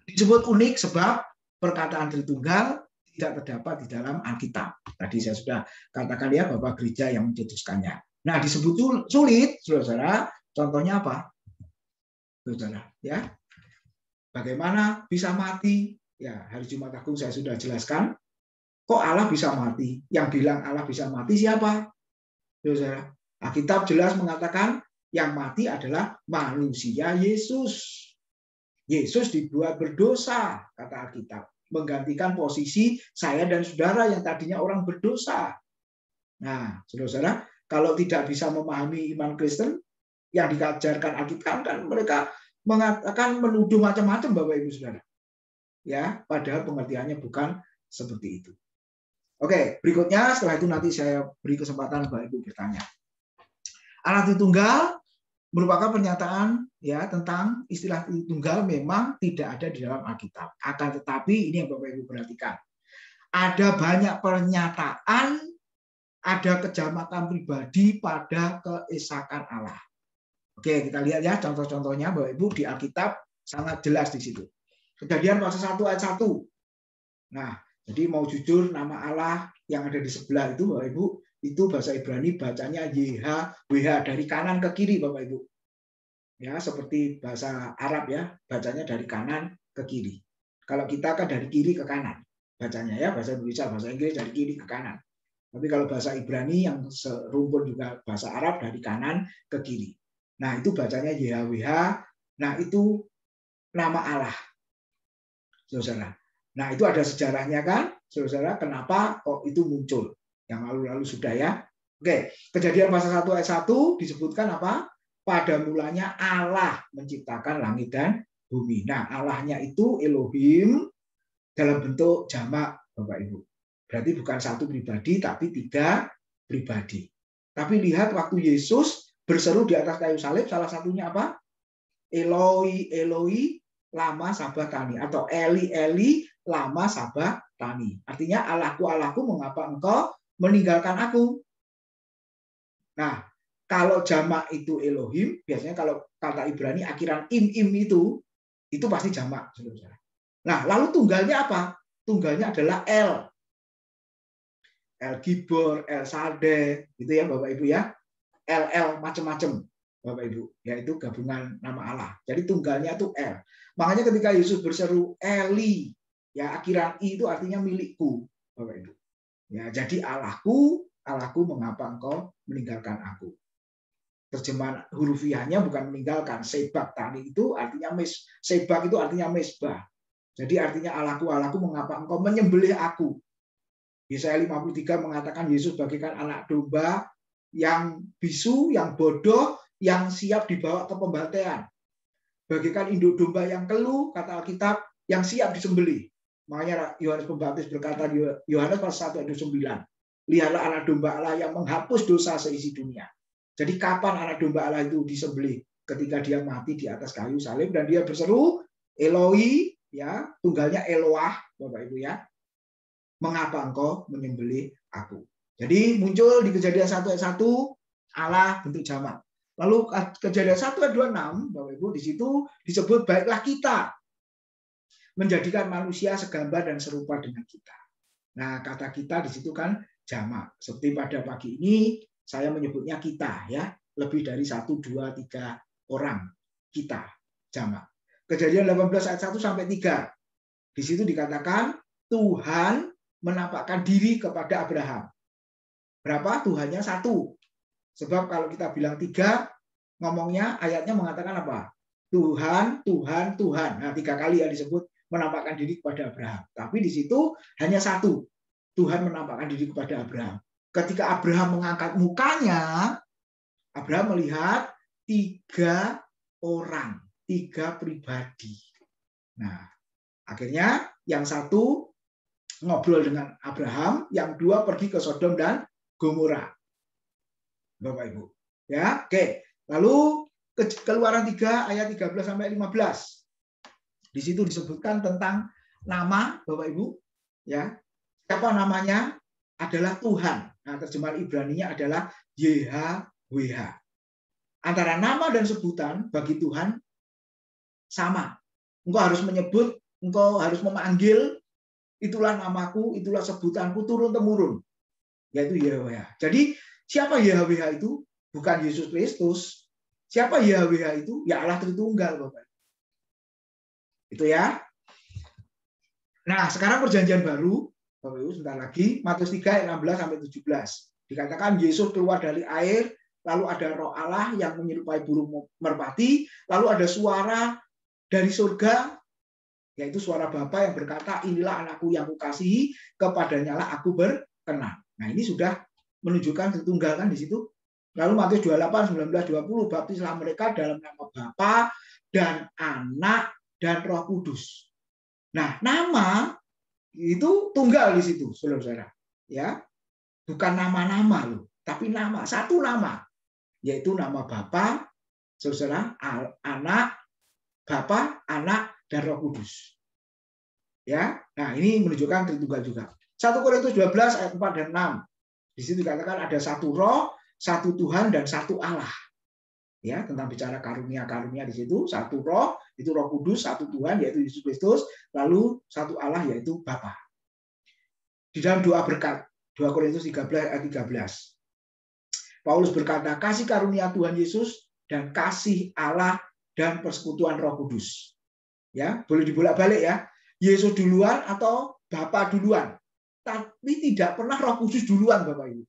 disebut unik sebab perkataan Tritunggal tidak terdapat di dalam Alkitab. Tadi saya sudah katakan ya, Bapak Gereja yang mencetuskannya. Nah, disebut sulit, saudara. Contohnya apa? Saudara, ya. Bagaimana bisa mati? Ya, hari Jumat Agung saya sudah jelaskan. Kok Allah bisa mati? Yang bilang Allah bisa mati siapa? Saudara, Alkitab jelas mengatakan yang mati adalah manusia Yesus. Yesus dibuat berdosa, kata Alkitab. Menggantikan posisi saya dan saudara yang tadinya orang berdosa. Nah, saudara, kalau tidak bisa memahami iman Kristen, yang diajarkan Alkitab kan mereka mengatakan menuduh macam-macam, Bapak Ibu Saudara. Ya, padahal pengertiannya bukan seperti itu. Oke, berikutnya setelah itu nanti saya beri kesempatan Bapak Ibu bertanya. Allah Tritunggal merupakan pernyataan ya tentang istilah Tritunggal memang tidak ada di dalam Alkitab. Akan tetapi ini yang Bapak Ibu perhatikan. Ada banyak pernyataan, ada kejamatan pribadi pada keesakan Allah. Oke, kita lihat ya contoh-contohnya Bapak Ibu di Alkitab sangat jelas di situ. Kejadian pasal 1 ayat 1. Nah, jadi mau jujur nama Allah yang ada di sebelah itu Bapak Ibu, itu bahasa Ibrani bacanya YHWH dari kanan ke kiri Bapak Ibu. Ya, seperti bahasa Arab ya, bacanya dari kanan ke kiri. Kalau kita kan dari kiri ke kanan bacanya ya, bahasa Indonesia, bahasa Inggris dari kiri ke kanan. Tapi kalau bahasa Ibrani yang serumpun juga bahasa Arab dari kanan ke kiri. Nah, itu bacanya YHWH. Nah, itu nama Allah. Saudara. Nah, itu ada sejarahnya kan? Saudara, kenapa kok itu muncul? Yang lalu-lalu sudah ya. Oke, Kejadian pasal 1 ayat 1 disebutkan apa? Pada mulanya Allah menciptakan langit dan bumi. Nah, Allahnya itu Elohim dalam bentuk jamak, Bapak Ibu. Berarti bukan satu pribadi, tapi 3 pribadi. Tapi lihat waktu Yesus berseru di atas kayu salib, salah satunya apa? Eloi, Eloi, lama sabachthani. Atau Eli, Eli, lama sabachthani. Artinya Allahku, Allahku, mengapa engkau meninggalkan aku? Nah, kalau jamak itu Elohim, biasanya kalau kata Ibrani akhiran im itu pasti jamak. Nah, lalu tunggalnya apa? Tunggalnya adalah El. El Gibor, El Sade, gitu ya Bapak Ibu ya. El macam-macam Bapak Ibu, yaitu gabungan nama Allah. Jadi tunggalnya itu El. Makanya ketika Yesus berseru Eli, ya akhiran I itu artinya milikku, Bapak Ibu. Ya, jadi Allahku, Allahku mengapa engkau meninggalkan aku? Terjemahan hurufiahnya bukan meninggalkan. Sebak tani itu artinya sebak itu artinya mesbah. Jadi artinya Allahku, Allahku mengapa engkau menyembelih aku? Yesaya 53 mengatakan Yesus bagaikan anak domba yang bisu, yang bodoh, yang siap dibawa ke pembantaian. Bagaikan induk domba yang keluh, kata Alkitab, yang siap disembelih. Makanya Yohanes Pembaptis berkata di Yohanes pasal 1 ayat 9, lihatlah anak domba Allah yang menghapus dosa seisi dunia. Jadi kapan anak domba Allah itu disembelih? Ketika dia mati di atas kayu salib dan dia berseru, Eloi, ya tunggalnya Eloah, Bapak Ibu ya, mengapa engkau menyembelih aku? Jadi muncul di Kejadian 1 ayat 1 Allah bentuk jamak. Lalu Kejadian 1 ayat 26 Bapak Ibu di situ disebut baiklah kita menjadikan manusia segambar dan serupa dengan kita. Nah, kata kita di situ kan jamak. Seperti pada pagi ini saya menyebutnya kita ya, lebih dari 1 2 3 orang kita jamak. Kejadian 18 ayat 1 sampai 3. Di situ dikatakan Tuhan menampakkan diri kepada Abraham. Berapa? Tuhannya 1. Sebab kalau kita bilang 3, ngomongnya ayatnya mengatakan apa? Tuhan, Tuhan, Tuhan. Nah, 3 kali yang disebut menampakkan diri kepada Abraham. Tapi di situ hanya satu, Tuhan menampakkan diri kepada Abraham. Ketika Abraham mengangkat mukanya, Abraham melihat 3 orang, 3 pribadi. Nah, akhirnya yang satu ngobrol dengan Abraham, yang 2 pergi ke Sodom dan Gomora. Bapak Ibu. Ya, oke. Lalu Keluaran 3 ayat 13 sampai 15. Di situ disebutkan tentang nama Bapak Ibu, ya. Siapa namanya? Adalah Tuhan. Nah, terjemahan Ibrani-nya adalah YHWH. Antara nama dan sebutan bagi Tuhan sama. Engkau harus menyebut, engkau harus memanggil, itulah namaku, itulah sebutanku turun-temurun, yaitu YHWH. Jadi siapa YHWH itu? Bukan Yesus Kristus. Siapa YHWH itu? Ya Allah Tritunggal, Bapak. Itu ya. Nah, sekarang perjanjian baru, Bapak Ibu, sebentar lagi, Matius 3 ayat 16 sampai 17. Dikatakan Yesus keluar dari air, lalu ada Roh Allah yang menyerupai burung merpati, lalu ada suara dari surga, yaitu suara Bapa yang berkata, inilah anakku yang kukasihi, kepadanya lah aku berkenan. Nah, ini sudah menunjukkan Tritunggal kan di situ. Lalu Matius 28, 19, 20, baptislah mereka dalam nama Bapa dan Anak dan Roh Kudus. Nah, nama itu tunggal di situ, saudara-saudara. Ya, bukan nama-nama loh, tapi nama, satu nama, yaitu nama Bapa, saudara, Anak, Bapa, Anak, dan Roh Kudus. Ya, nah ini menunjukkan Tritunggal juga. 1 Korintus 12 ayat 4 dan 6. Di situ dikatakan ada satu Roh, satu Tuhan, dan satu Allah. Ya, tentang bicara karunia-karunia di situ, satu Roh, itu Roh Kudus, satu Tuhan, yaitu Yesus Kristus, lalu satu Allah, yaitu Bapa. Di dalam doa berkat, 2 Korintus 13 ayat 13. Paulus berkata, kasih karunia Tuhan Yesus dan kasih Allah dan persekutuan Roh Kudus. Ya, boleh dibolak-balik ya. Yesus duluan atau Bapa duluan. Tapi tidak pernah Roh Kudus duluan, Bapak Ibu.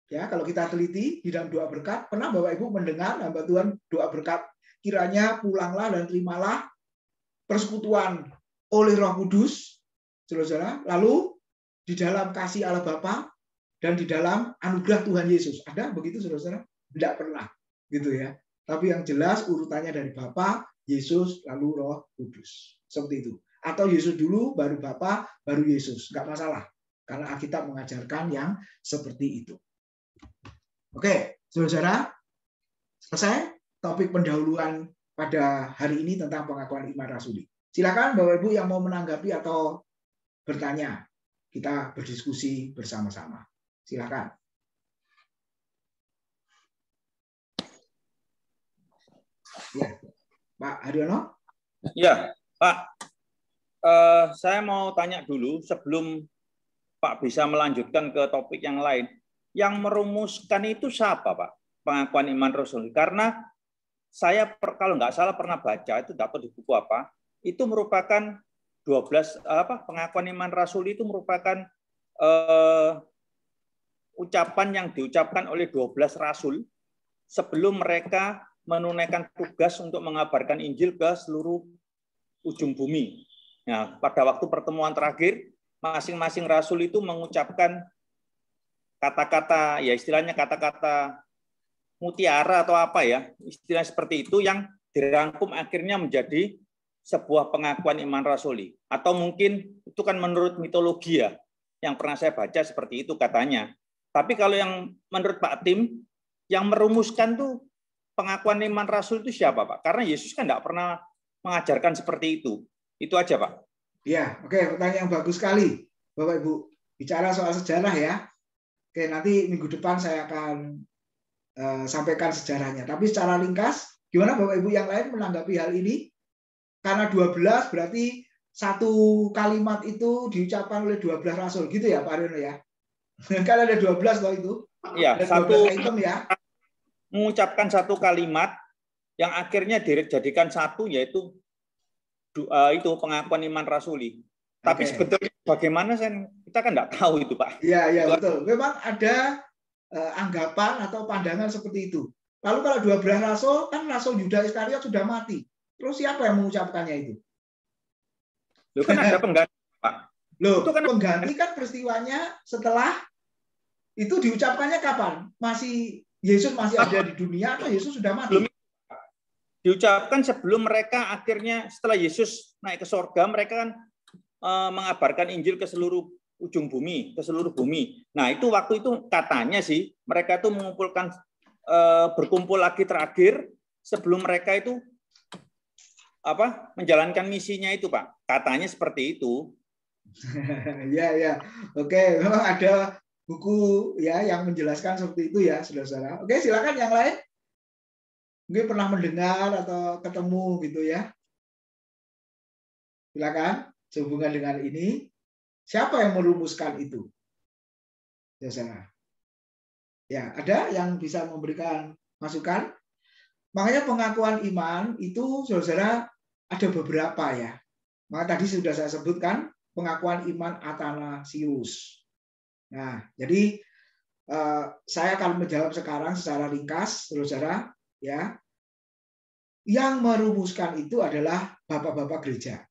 Ya, kalau kita teliti di dalam doa berkat, pernah Bapak Ibu mendengar hamba Tuhan doa berkat, kiranya pulanglah dan terimalah persekutuan oleh Roh Kudus, saudara-saudara. Lalu di dalam kasih Allah Bapa dan di dalam anugerah Tuhan Yesus. Ada begitu, saudara-saudara? Tidak pernah, gitu ya. Tapi yang jelas urutannya dari Bapa, Yesus, lalu Roh Kudus. Seperti itu. Atau Yesus dulu, baru Bapa, baru Yesus. Nggak masalah. Karena Alkitab mengajarkan yang seperti itu. Oke, saudara, selesai topik pendahuluan pada hari ini tentang pengakuan iman rasuli. Silakan Bapak Ibu yang mau menanggapi atau bertanya, kita berdiskusi bersama-sama. Silakan. Ya, Pak Haryono. Ya, Pak. Saya mau tanya dulu sebelum Pak bisa melanjutkan ke topik yang lain. Yang merumuskan itu siapa, Pak? Pengakuan iman rasuli. Karena saya kalau nggak salah pernah baca itu, nggak tahu di buku apa, itu merupakan 12 pengakuan iman rasuli itu merupakan ucapan yang diucapkan oleh 12 rasul sebelum mereka menunaikan tugas untuk mengabarkan Injil ke seluruh ujung bumi. Nah, pada waktu pertemuan terakhir, masing-masing rasul itu mengucapkan kata-kata, ya istilahnya kata-kata mutiara atau apa ya, istilah seperti itu yang dirangkum akhirnya menjadi sebuah pengakuan iman rasuli. Atau mungkin itu kan menurut mitologi ya, yang pernah saya baca seperti itu katanya. Tapi kalau yang menurut Pak Tim, yang merumuskan tuh pengakuan iman rasul itu siapa, Pak? Karena Yesus kan tidak pernah mengajarkan seperti itu. Itu aja, Pak. Ya, oke, pertanyaan yang bagus sekali, Bapak Ibu. Bicara soal sejarah ya. Oke, nanti minggu depan saya akan sampaikan sejarahnya. Tapi secara ringkas, gimana Bapak Ibu yang lain menanggapi hal ini? Karena 12 berarti satu kalimat itu diucapkan oleh 12 rasul, gitu ya Pak Aryono ya? Kan ada 12 loh itu. Iya, satu item ya. Mengucapkan satu kalimat yang akhirnya dijadikan satu, yaitu itu pengakuan iman rasuli. Tapi sebetulnya bagaimana kita kan nggak tahu itu, Pak. Iya, iya betul. Memang ada anggapan atau pandangan seperti itu. Lalu kalau 12 rasul, kan rasul Yudas Iskariot sudah mati. Terus siapa yang mengucapkannya itu? Loh kan ada pengganti, Pak. Loh, Itu kan pengganti kan peristiwanya setelah itu diucapkannya kapan? Yesus masih ada di dunia atau Yesus sudah mati? Diucapkan sebelum mereka akhirnya setelah Yesus naik ke sorga, mereka kan mengabarkan Injil ke seluruh ujung bumi, ke seluruh bumi. Nah, itu waktu itu katanya sih mereka itu mengumpulkan berkumpul lagi terakhir sebelum mereka itu menjalankan misinya itu, Pak. Katanya seperti itu. Ya. Oke, memang ada buku ya yang menjelaskan seperti itu ya, saudara-saudara. Oke, silakan yang lain. Mungkin pernah mendengar atau ketemu gitu ya. Silakan, sehubungan dengan ini, siapa yang merumuskan itu? Saudara. Ya, ada yang bisa memberikan masukan? Makanya pengakuan iman itu, saudara, ada beberapa ya. Maka tadi sudah saya sebutkan pengakuan iman Athanasius. Nah, jadi saya akan menjawab sekarang secara ringkas, saudara, ya. Yang merumuskan itu adalah bapak-bapak gereja.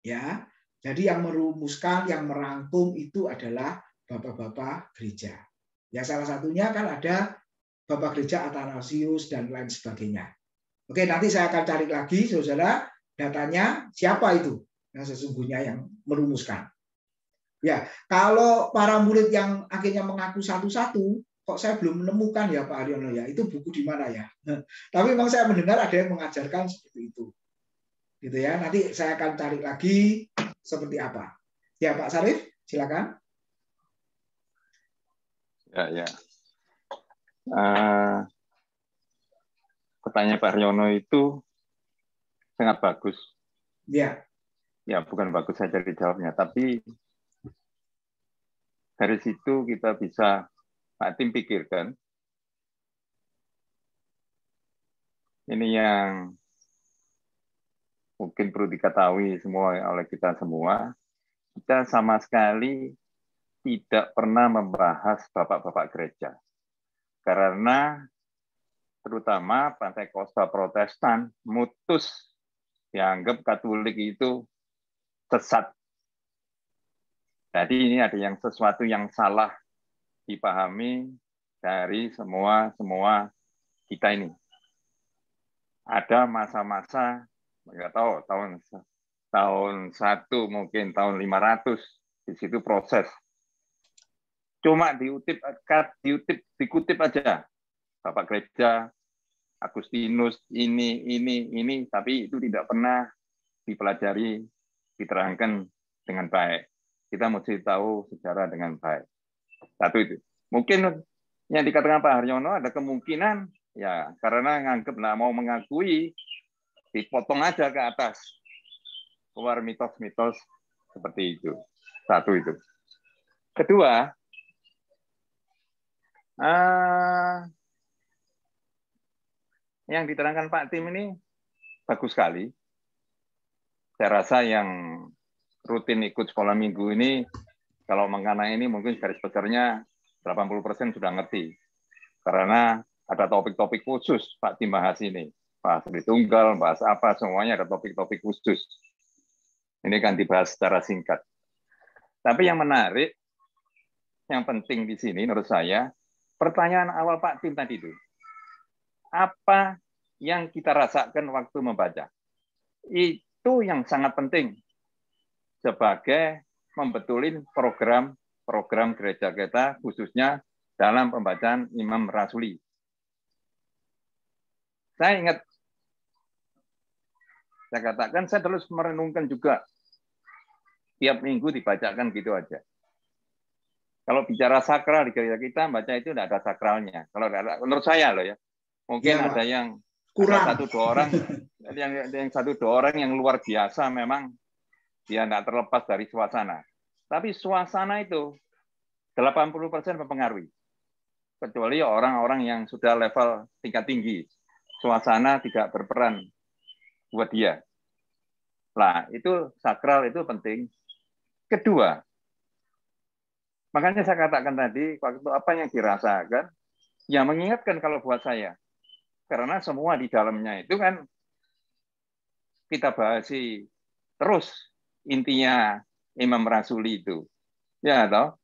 Ya. Jadi yang merumuskan, yang merangkum itu adalah bapak-bapak gereja. Ya, salah satunya kan ada bapak gereja Athanasius dan lain sebagainya. Oke, nanti saya akan cari lagi, saudara, datanya siapa itu yang sesungguhnya yang merumuskan. Ya, kalau para murid yang akhirnya mengaku satu-satu, kok saya belum menemukan ya Pak Haryono ya, itu buku di mana ya? Tapi memang saya mendengar ada yang mengajarkan seperti itu. Gitu ya. Nanti saya akan cari lagi seperti apa. Ya Pak Sarif, silakan. Ya. Pertanyaan Pak Haryono itu sangat bagus. Ya. Ya, bukan bagus saja dijawabnya, tapi dari situ kita bisa, Pak Tim pikirkan, ini yang mungkin perlu diketahui semua oleh kita semua, kita sama sekali tidak pernah membahas bapak-bapak gereja. Karena terutama Pentakosta Protestan mutus dianggap Katolik itu sesat. Jadi ini ada yang sesuatu yang salah dipahami dari semua kita ini. Ada masa-masa, nggak tahu tahun 1 mungkin tahun 500 di situ proses. Cuma dikutip aja Bapak Gereja Agustinus ini, tapi itu tidak pernah dipelajari, diterangkan dengan baik. Kita mesti tahu sejarah dengan baik. Satu itu. Mungkin yang dikatakan Pak Haryono ada kemungkinan ya karena nganggep nggak mau mengakui, dipotong aja ke atas, keluar mitos-mitos seperti itu. Satu itu. Kedua, yang diterangkan Pak Tim ini bagus sekali. Saya rasa yang rutin ikut sekolah minggu ini, kalau mengenai ini mungkin garis besarnya 80% sudah ngerti. Karena ada topik-topik khusus Pak Tim bahas ini. Bahas Tritunggal, bahas apa, semuanya ada topik-topik khusus. Ini kan dibahas secara singkat. Tapi yang menarik, yang penting di sini menurut saya, pertanyaan awal Pak Tim tadi itu, apa yang kita rasakan waktu membaca? Itu yang sangat penting sebagai membetulin program gereja kita, khususnya dalam pembacaan Imam Rasuli. Saya ingat, saya katakan, saya terus merenungkan juga. Tiap minggu dibacakan gitu aja. Kalau bicara sakral di gereja kita, baca itu tidak ada sakralnya. Kalau menurut saya loh ya, mungkin ya, ada yang kurang. Ada 1-2 orang, yang 1-2 orang yang luar biasa memang dia tidak terlepas dari suasana. Tapi suasana itu 80% mempengaruhi. Kecuali orang-orang yang sudah level tingkat tinggi. Suasana tidak berperan buat dia. Nah, itu sakral itu penting. Kedua, makanya saya katakan tadi, waktu apa yang dirasakan, ya mengingatkan kalau buat saya. Karena semua di dalamnya itu kan kita bahasi terus intinya Imam Rasuli itu. Ya, toh.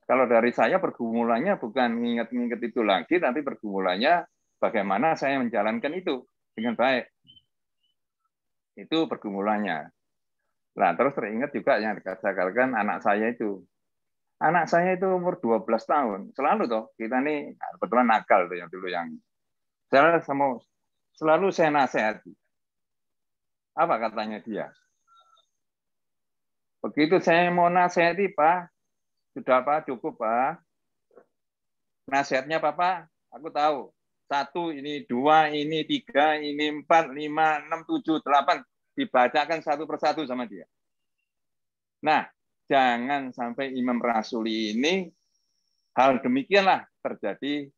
Kalau dari saya pergumulannya bukan nginget-nginget itu lagi, tapi pergumulannya bagaimana saya menjalankan itu dengan baik. Itu pergumulannya. Nah, terus teringat juga yang dikatakan anak saya itu. Anak saya itu umur 12 tahun. Selalu toh, kita nih kebetulan nakal tuh yang dulu yang selalu saya nasihati. Apa katanya dia? Begitu saya mau nasihati, Pak, sudah Pak, cukup Pak. Nasihatnya Papa, aku tahu. 1, ini 2, ini 3, ini 4, 5, 6, 7, 8. Dibacakan satu persatu sama dia. Nah, jangan sampai Imam Rasuli ini hal demikianlah terjadi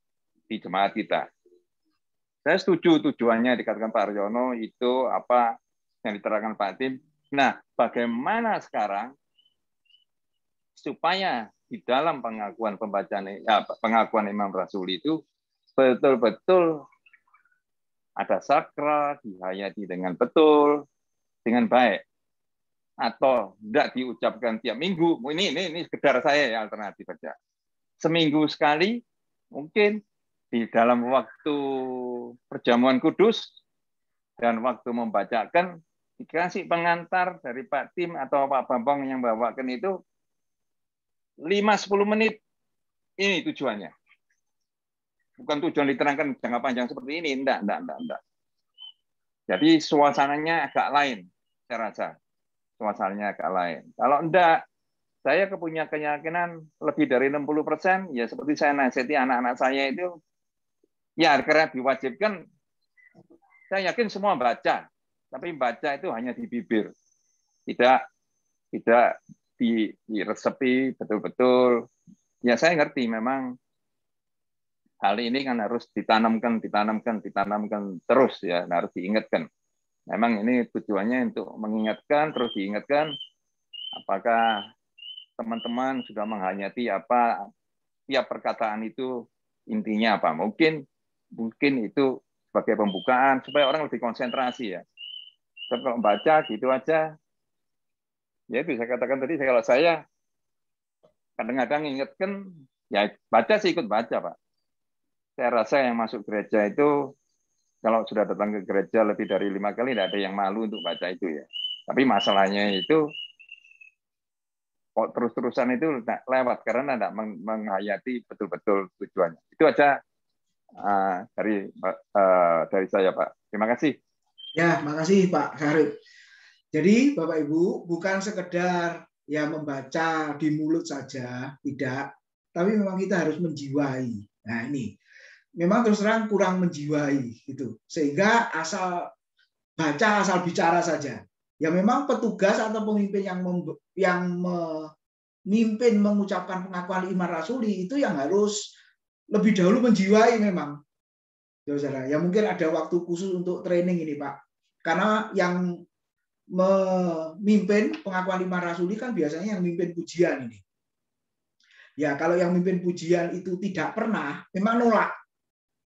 di jemaat kita. Saya setuju tujuannya dikatakan Pak Aryono itu apa yang diterangkan Pak Tim. Nah, bagaimana sekarang supaya di dalam pengakuan pengakuan Imam Rasuli itu betul-betul ada sakral, dihayati dengan betul, dengan baik, atau tidak diucapkan tiap minggu. Ini sekedar saya ya, alternatif saja. Seminggu sekali, mungkin di dalam waktu perjamuan kudus dan waktu membacakan dikasih pengantar dari Pak Tim atau Pak Bambang yang bawakan itu 5-10 menit. Ini tujuannya. Bukan tujuan diterangkan jangka panjang seperti ini, enggak. Jadi suasananya agak lain, saya rasa. Suasananya agak lain. Kalau enggak, saya punya keyakinan lebih dari 60%, ya seperti saya nasihati anak-anak saya itu, ya karena diwajibkan, saya yakin semua baca, tapi baca itu hanya di bibir, tidak diresepi betul-betul. Ya saya ngerti memang hal ini kan harus ditanamkan terus ya, harus diingatkan. Memang ini tujuannya untuk mengingatkan, terus diingatkan. Apakah teman-teman sudah menghayati apa tiap perkataan itu intinya apa? Mungkin itu sebagai pembukaan supaya orang lebih konsentrasi ya. Tapi kalau baca gitu aja, ya itu saya katakan tadi, kalau saya kadang-kadang ingatkan, ya baca sih ikut baca Pak. Saya rasa yang masuk gereja itu, kalau sudah datang ke gereja lebih dari 5 kali, tidak ada yang malu untuk baca itu ya. Tapi masalahnya itu, kok terus-terusan itu lewat, karena tidak menghayati betul-betul tujuannya. Itu aja dari saya Pak. Terima kasih. Ya, makasih Pak Harib. Jadi Bapak Ibu, bukan sekedar ya membaca di mulut saja, tidak. Tapi memang kita harus menjiwai. Nah ini, memang terus terang kurang menjiwai gitu, sehingga asal baca asal bicara saja. Ya memang petugas atau pemimpin yang memimpin mengucapkan pengakuan iman rasuli itu yang harus lebih dahulu menjiwai memang, saudara. Ya mungkin ada waktu khusus untuk training ini Pak, karena yang memimpin pengakuan iman rasuli kan biasanya yang memimpin pujian ini. Ya kalau yang memimpin pujian itu tidak pernah, memang nolak.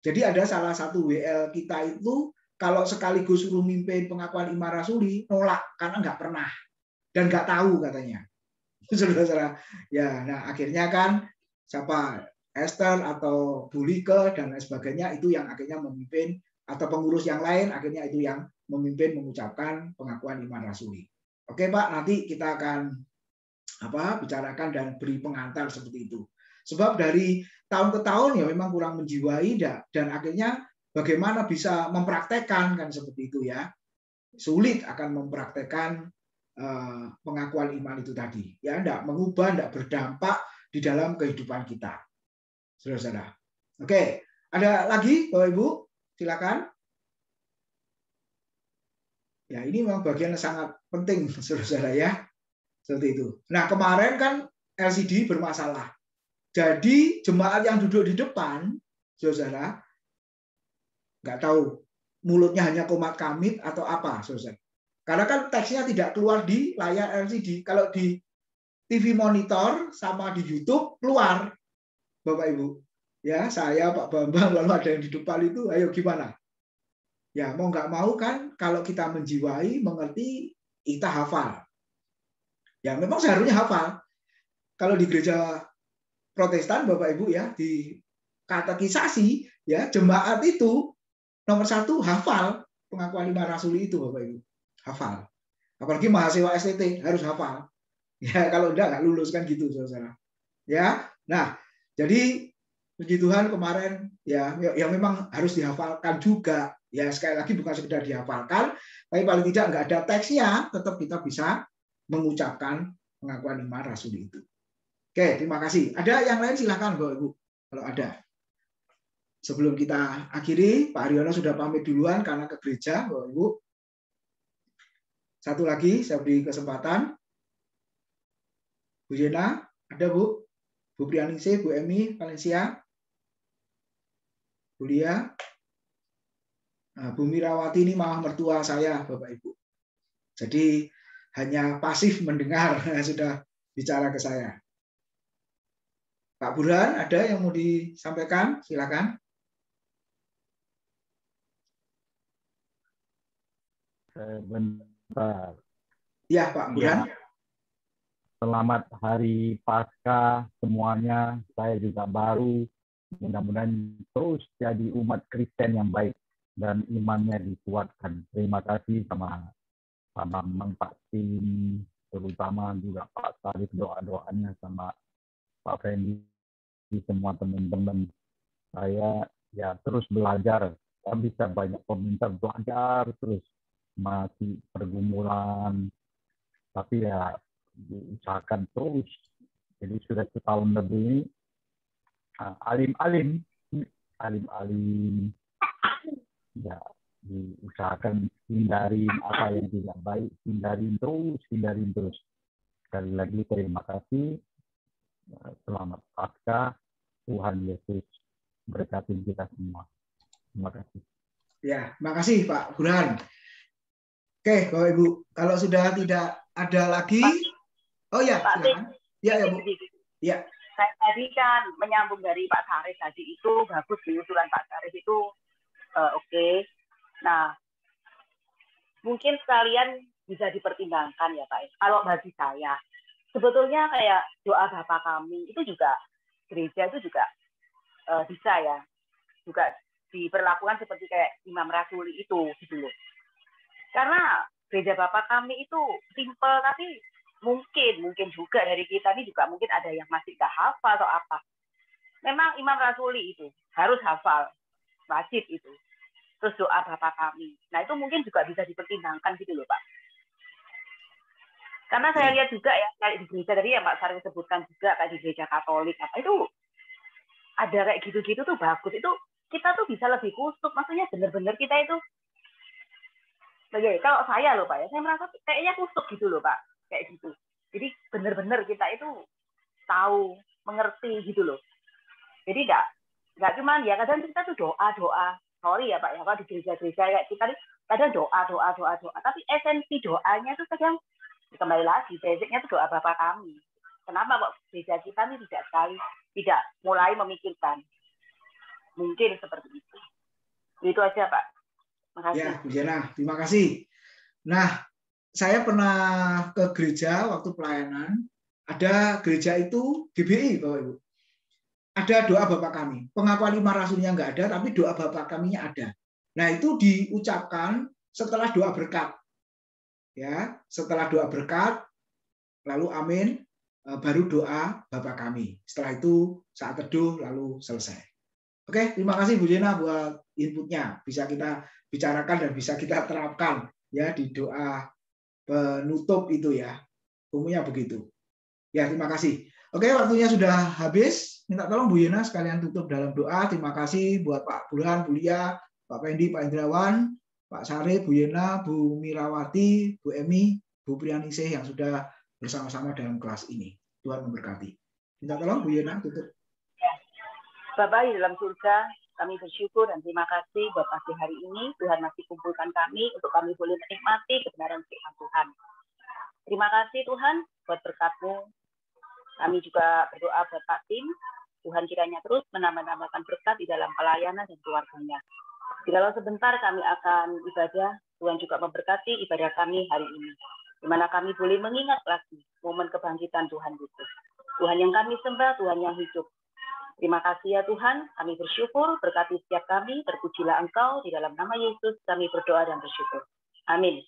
Jadi ada salah satu WL kita itu kalau sekaligus suruh mimpin pengakuan iman rasuli, nolak karena nggak pernah dan nggak tahu katanya. Saudara-saudara. Ya, nah akhirnya kan siapa Esther atau Bulike dan lain sebagainya itu yang akhirnya memimpin, atau pengurus yang lain akhirnya itu yang memimpin mengucapkan pengakuan iman rasuli. Oke Pak, nanti kita akan bicarakan dan beri pengantar seperti itu. Sebab dari tahun ke tahun ya memang kurang menjiwai dan akhirnya bagaimana bisa mempraktekkan kan seperti itu ya. Sulit akan mempraktekkan pengakuan iman itu tadi. Ya enggak mengubah, enggak berdampak di dalam kehidupan kita. Saudara-saudara. Oke, ada lagi Bapak Ibu? Silakan. Ya, ini memang bagian yang sangat penting saudara-saudara ya. Seperti itu. Nah, kemarin kan LCD bermasalah. Jadi jemaat yang duduk di depan, saudara, nggak tahu mulutnya hanya komat kamit atau apa, saudara. Karena kan teksnya tidak keluar di layar LCD. Kalau di TV monitor sama di YouTube keluar, Bapak Ibu. Ya, saya Pak Bambang lalu ada yang di depan itu, ayo gimana? Ya mau nggak mau kan, kalau kita menjiwai, mengerti, kita hafal. Ya memang seharusnya hafal. Kalau di gereja Protestan, Bapak Ibu ya, di katekisasi ya, jemaat itu nomor 1 hafal pengakuan 5 rasuli itu, Bapak Ibu. Hafal. Apalagi mahasiswa STT harus hafal. Ya kalau enggak lulus kan gitu, Saudara. Ya. Nah, jadi puji Tuhan kemarin ya yang memang harus dihafalkan juga. Ya sekali lagi bukan sekedar dihafalkan, tapi paling tidak enggak ada teksnya, tetap kita bisa mengucapkan pengakuan 5 rasuli itu. Oke, terima kasih. Ada yang lain silakan, Bapak Ibu, kalau ada. Sebelum kita akhiri, Pak Haryono sudah pamit duluan karena ke gereja, Bapak Ibu. Satu lagi, saya beri kesempatan. Bu Jena, ada Bu? Bu Prianingsih, Bu Emi, Valencia, Bu Lia. Nah, Bu Mirawati ini malah mertua saya, Bapak Ibu. Jadi hanya pasif mendengar, sudah bicara ke saya. Pak Burhan, ada yang mau disampaikan? Silakan. Bentar. Ya, Pak Burhan. Ya. Selamat Hari Paskah semuanya. Saya juga baru. Mudah-mudahan terus jadi umat Kristen yang baik dan imannya dikuatkan. Terima kasih sama Pak Tim, terutama juga Pak Sarif doa-doanya sama Pak Fendi, semua teman-teman. Saya ya terus belajar. Saya bisa banyak komentar, belajar terus. Masih pergumulan, tapi ya diusahakan terus. Jadi sudah setahun lebih alim-alim ya, diusahakan hindarin apa yang tidak baik, hindarin terus. Sekali lagi terima kasih. Selamat Paskah. Tuhan Yesus berkati kita semua. Terima kasih. Ya, terima kasih Pak Burhan. Oke, Bapak Ibu, kalau sudah tidak ada lagi, oh ya, silakan. Ya, Bu. Ya. Saya tadi kan menyambung dari Pak Sarif tadi itu bagus di usulan Pak Sarif itu oke. Nah, mungkin sekalian bisa dipertimbangkan ya Pak. Kalau bagi saya, sebetulnya kayak doa Bapa Kami itu juga gereja itu juga bisa ya, juga diperlakukan seperti kayak Imam Rasuli itu gitu loh. Karena gereja Bapa Kami itu simple, tapi mungkin juga dari kita ini juga mungkin ada yang masih nggak hafal atau apa. Memang Imam Rasuli itu harus hafal, wajib itu. Terus doa Bapa Kami. Nah itu mungkin juga bisa dipertimbangkan gitu loh Pak. Karena saya lihat juga ya kayak di gereja tadi yang Pak Sarif sebutkan juga kayak di gereja Katolik apa itu ada kayak gitu-gitu tuh bagus. Itu kita tuh bisa lebih kusuk. Maksudnya benar-benar kita itu kalau saya loh Pak ya, saya merasa kayaknya kusuk gitu loh Pak, kayak gitu. Jadi benar-benar kita itu tahu, mengerti gitu loh. Jadi nggak cuma ya kadang kita tuh doa, sorry ya Pak ya, kalau di gereja-gereja kayak kita kadang doa, tapi esensi doanya itu kadang kembali lagi, basicnya itu doa Bapa Kami. Kenapa kok gereja kita ini tidak mulai memikirkan? Mungkin seperti itu. Itu aja Pak. Makasih. Ya, Bu Jena, terima kasih. Nah, saya pernah ke gereja waktu pelayanan. Ada gereja itu GBI, Bapak Ibu. Ada doa Bapa Kami. Pengakuan 5 rasulnya nggak ada, tapi doa Bapa Kaminya ada. Nah, itu diucapkan setelah doa berkat. Ya, setelah doa berkat, lalu amin, baru doa Bapa Kami. Setelah itu saat teduh, lalu selesai. Oke, terima kasih Bu Jena buat inputnya. Bisa kita bicarakan dan bisa kita terapkan ya di doa penutup itu ya. Umumnya begitu. Ya, terima kasih. Oke, waktunya sudah habis. Minta tolong Bu Jena sekalian tutup dalam doa. Terima kasih buat Pak Burhan, Bu Lia, Pak Fendi, Pak Indrawan, Pak Sarif, Bu Jena, Bu Mirawati, Bu Emi, Bu Prianingsih yang sudah bersama-sama dalam kelas ini. Tuhan memberkati. Minta tolong Bu Jena tutup. Bapak di dalam surga, kami bersyukur dan terima kasih buat pagi hari ini. Tuhan masih kumpulkan kami untuk kami boleh menikmati kebenaran firman Tuhan. Terima kasih Tuhan buat berkat-Mu. Kami juga berdoa buat Pak Tim. Tuhan kiranya terus menambah-nambahkan berkat di dalam pelayanan dan keluarganya. Jikalau sebentar kami akan ibadah, Tuhan juga memberkati ibadah kami hari ini. di mana kami boleh mengingat lagi momen kebangkitan Tuhan Yesus. Tuhan yang kami sembah, Tuhan yang hidup. Terima kasih ya Tuhan, kami bersyukur, berkati setiap kami, terpujilah Engkau, di dalam nama Yesus kami berdoa dan bersyukur. Amin.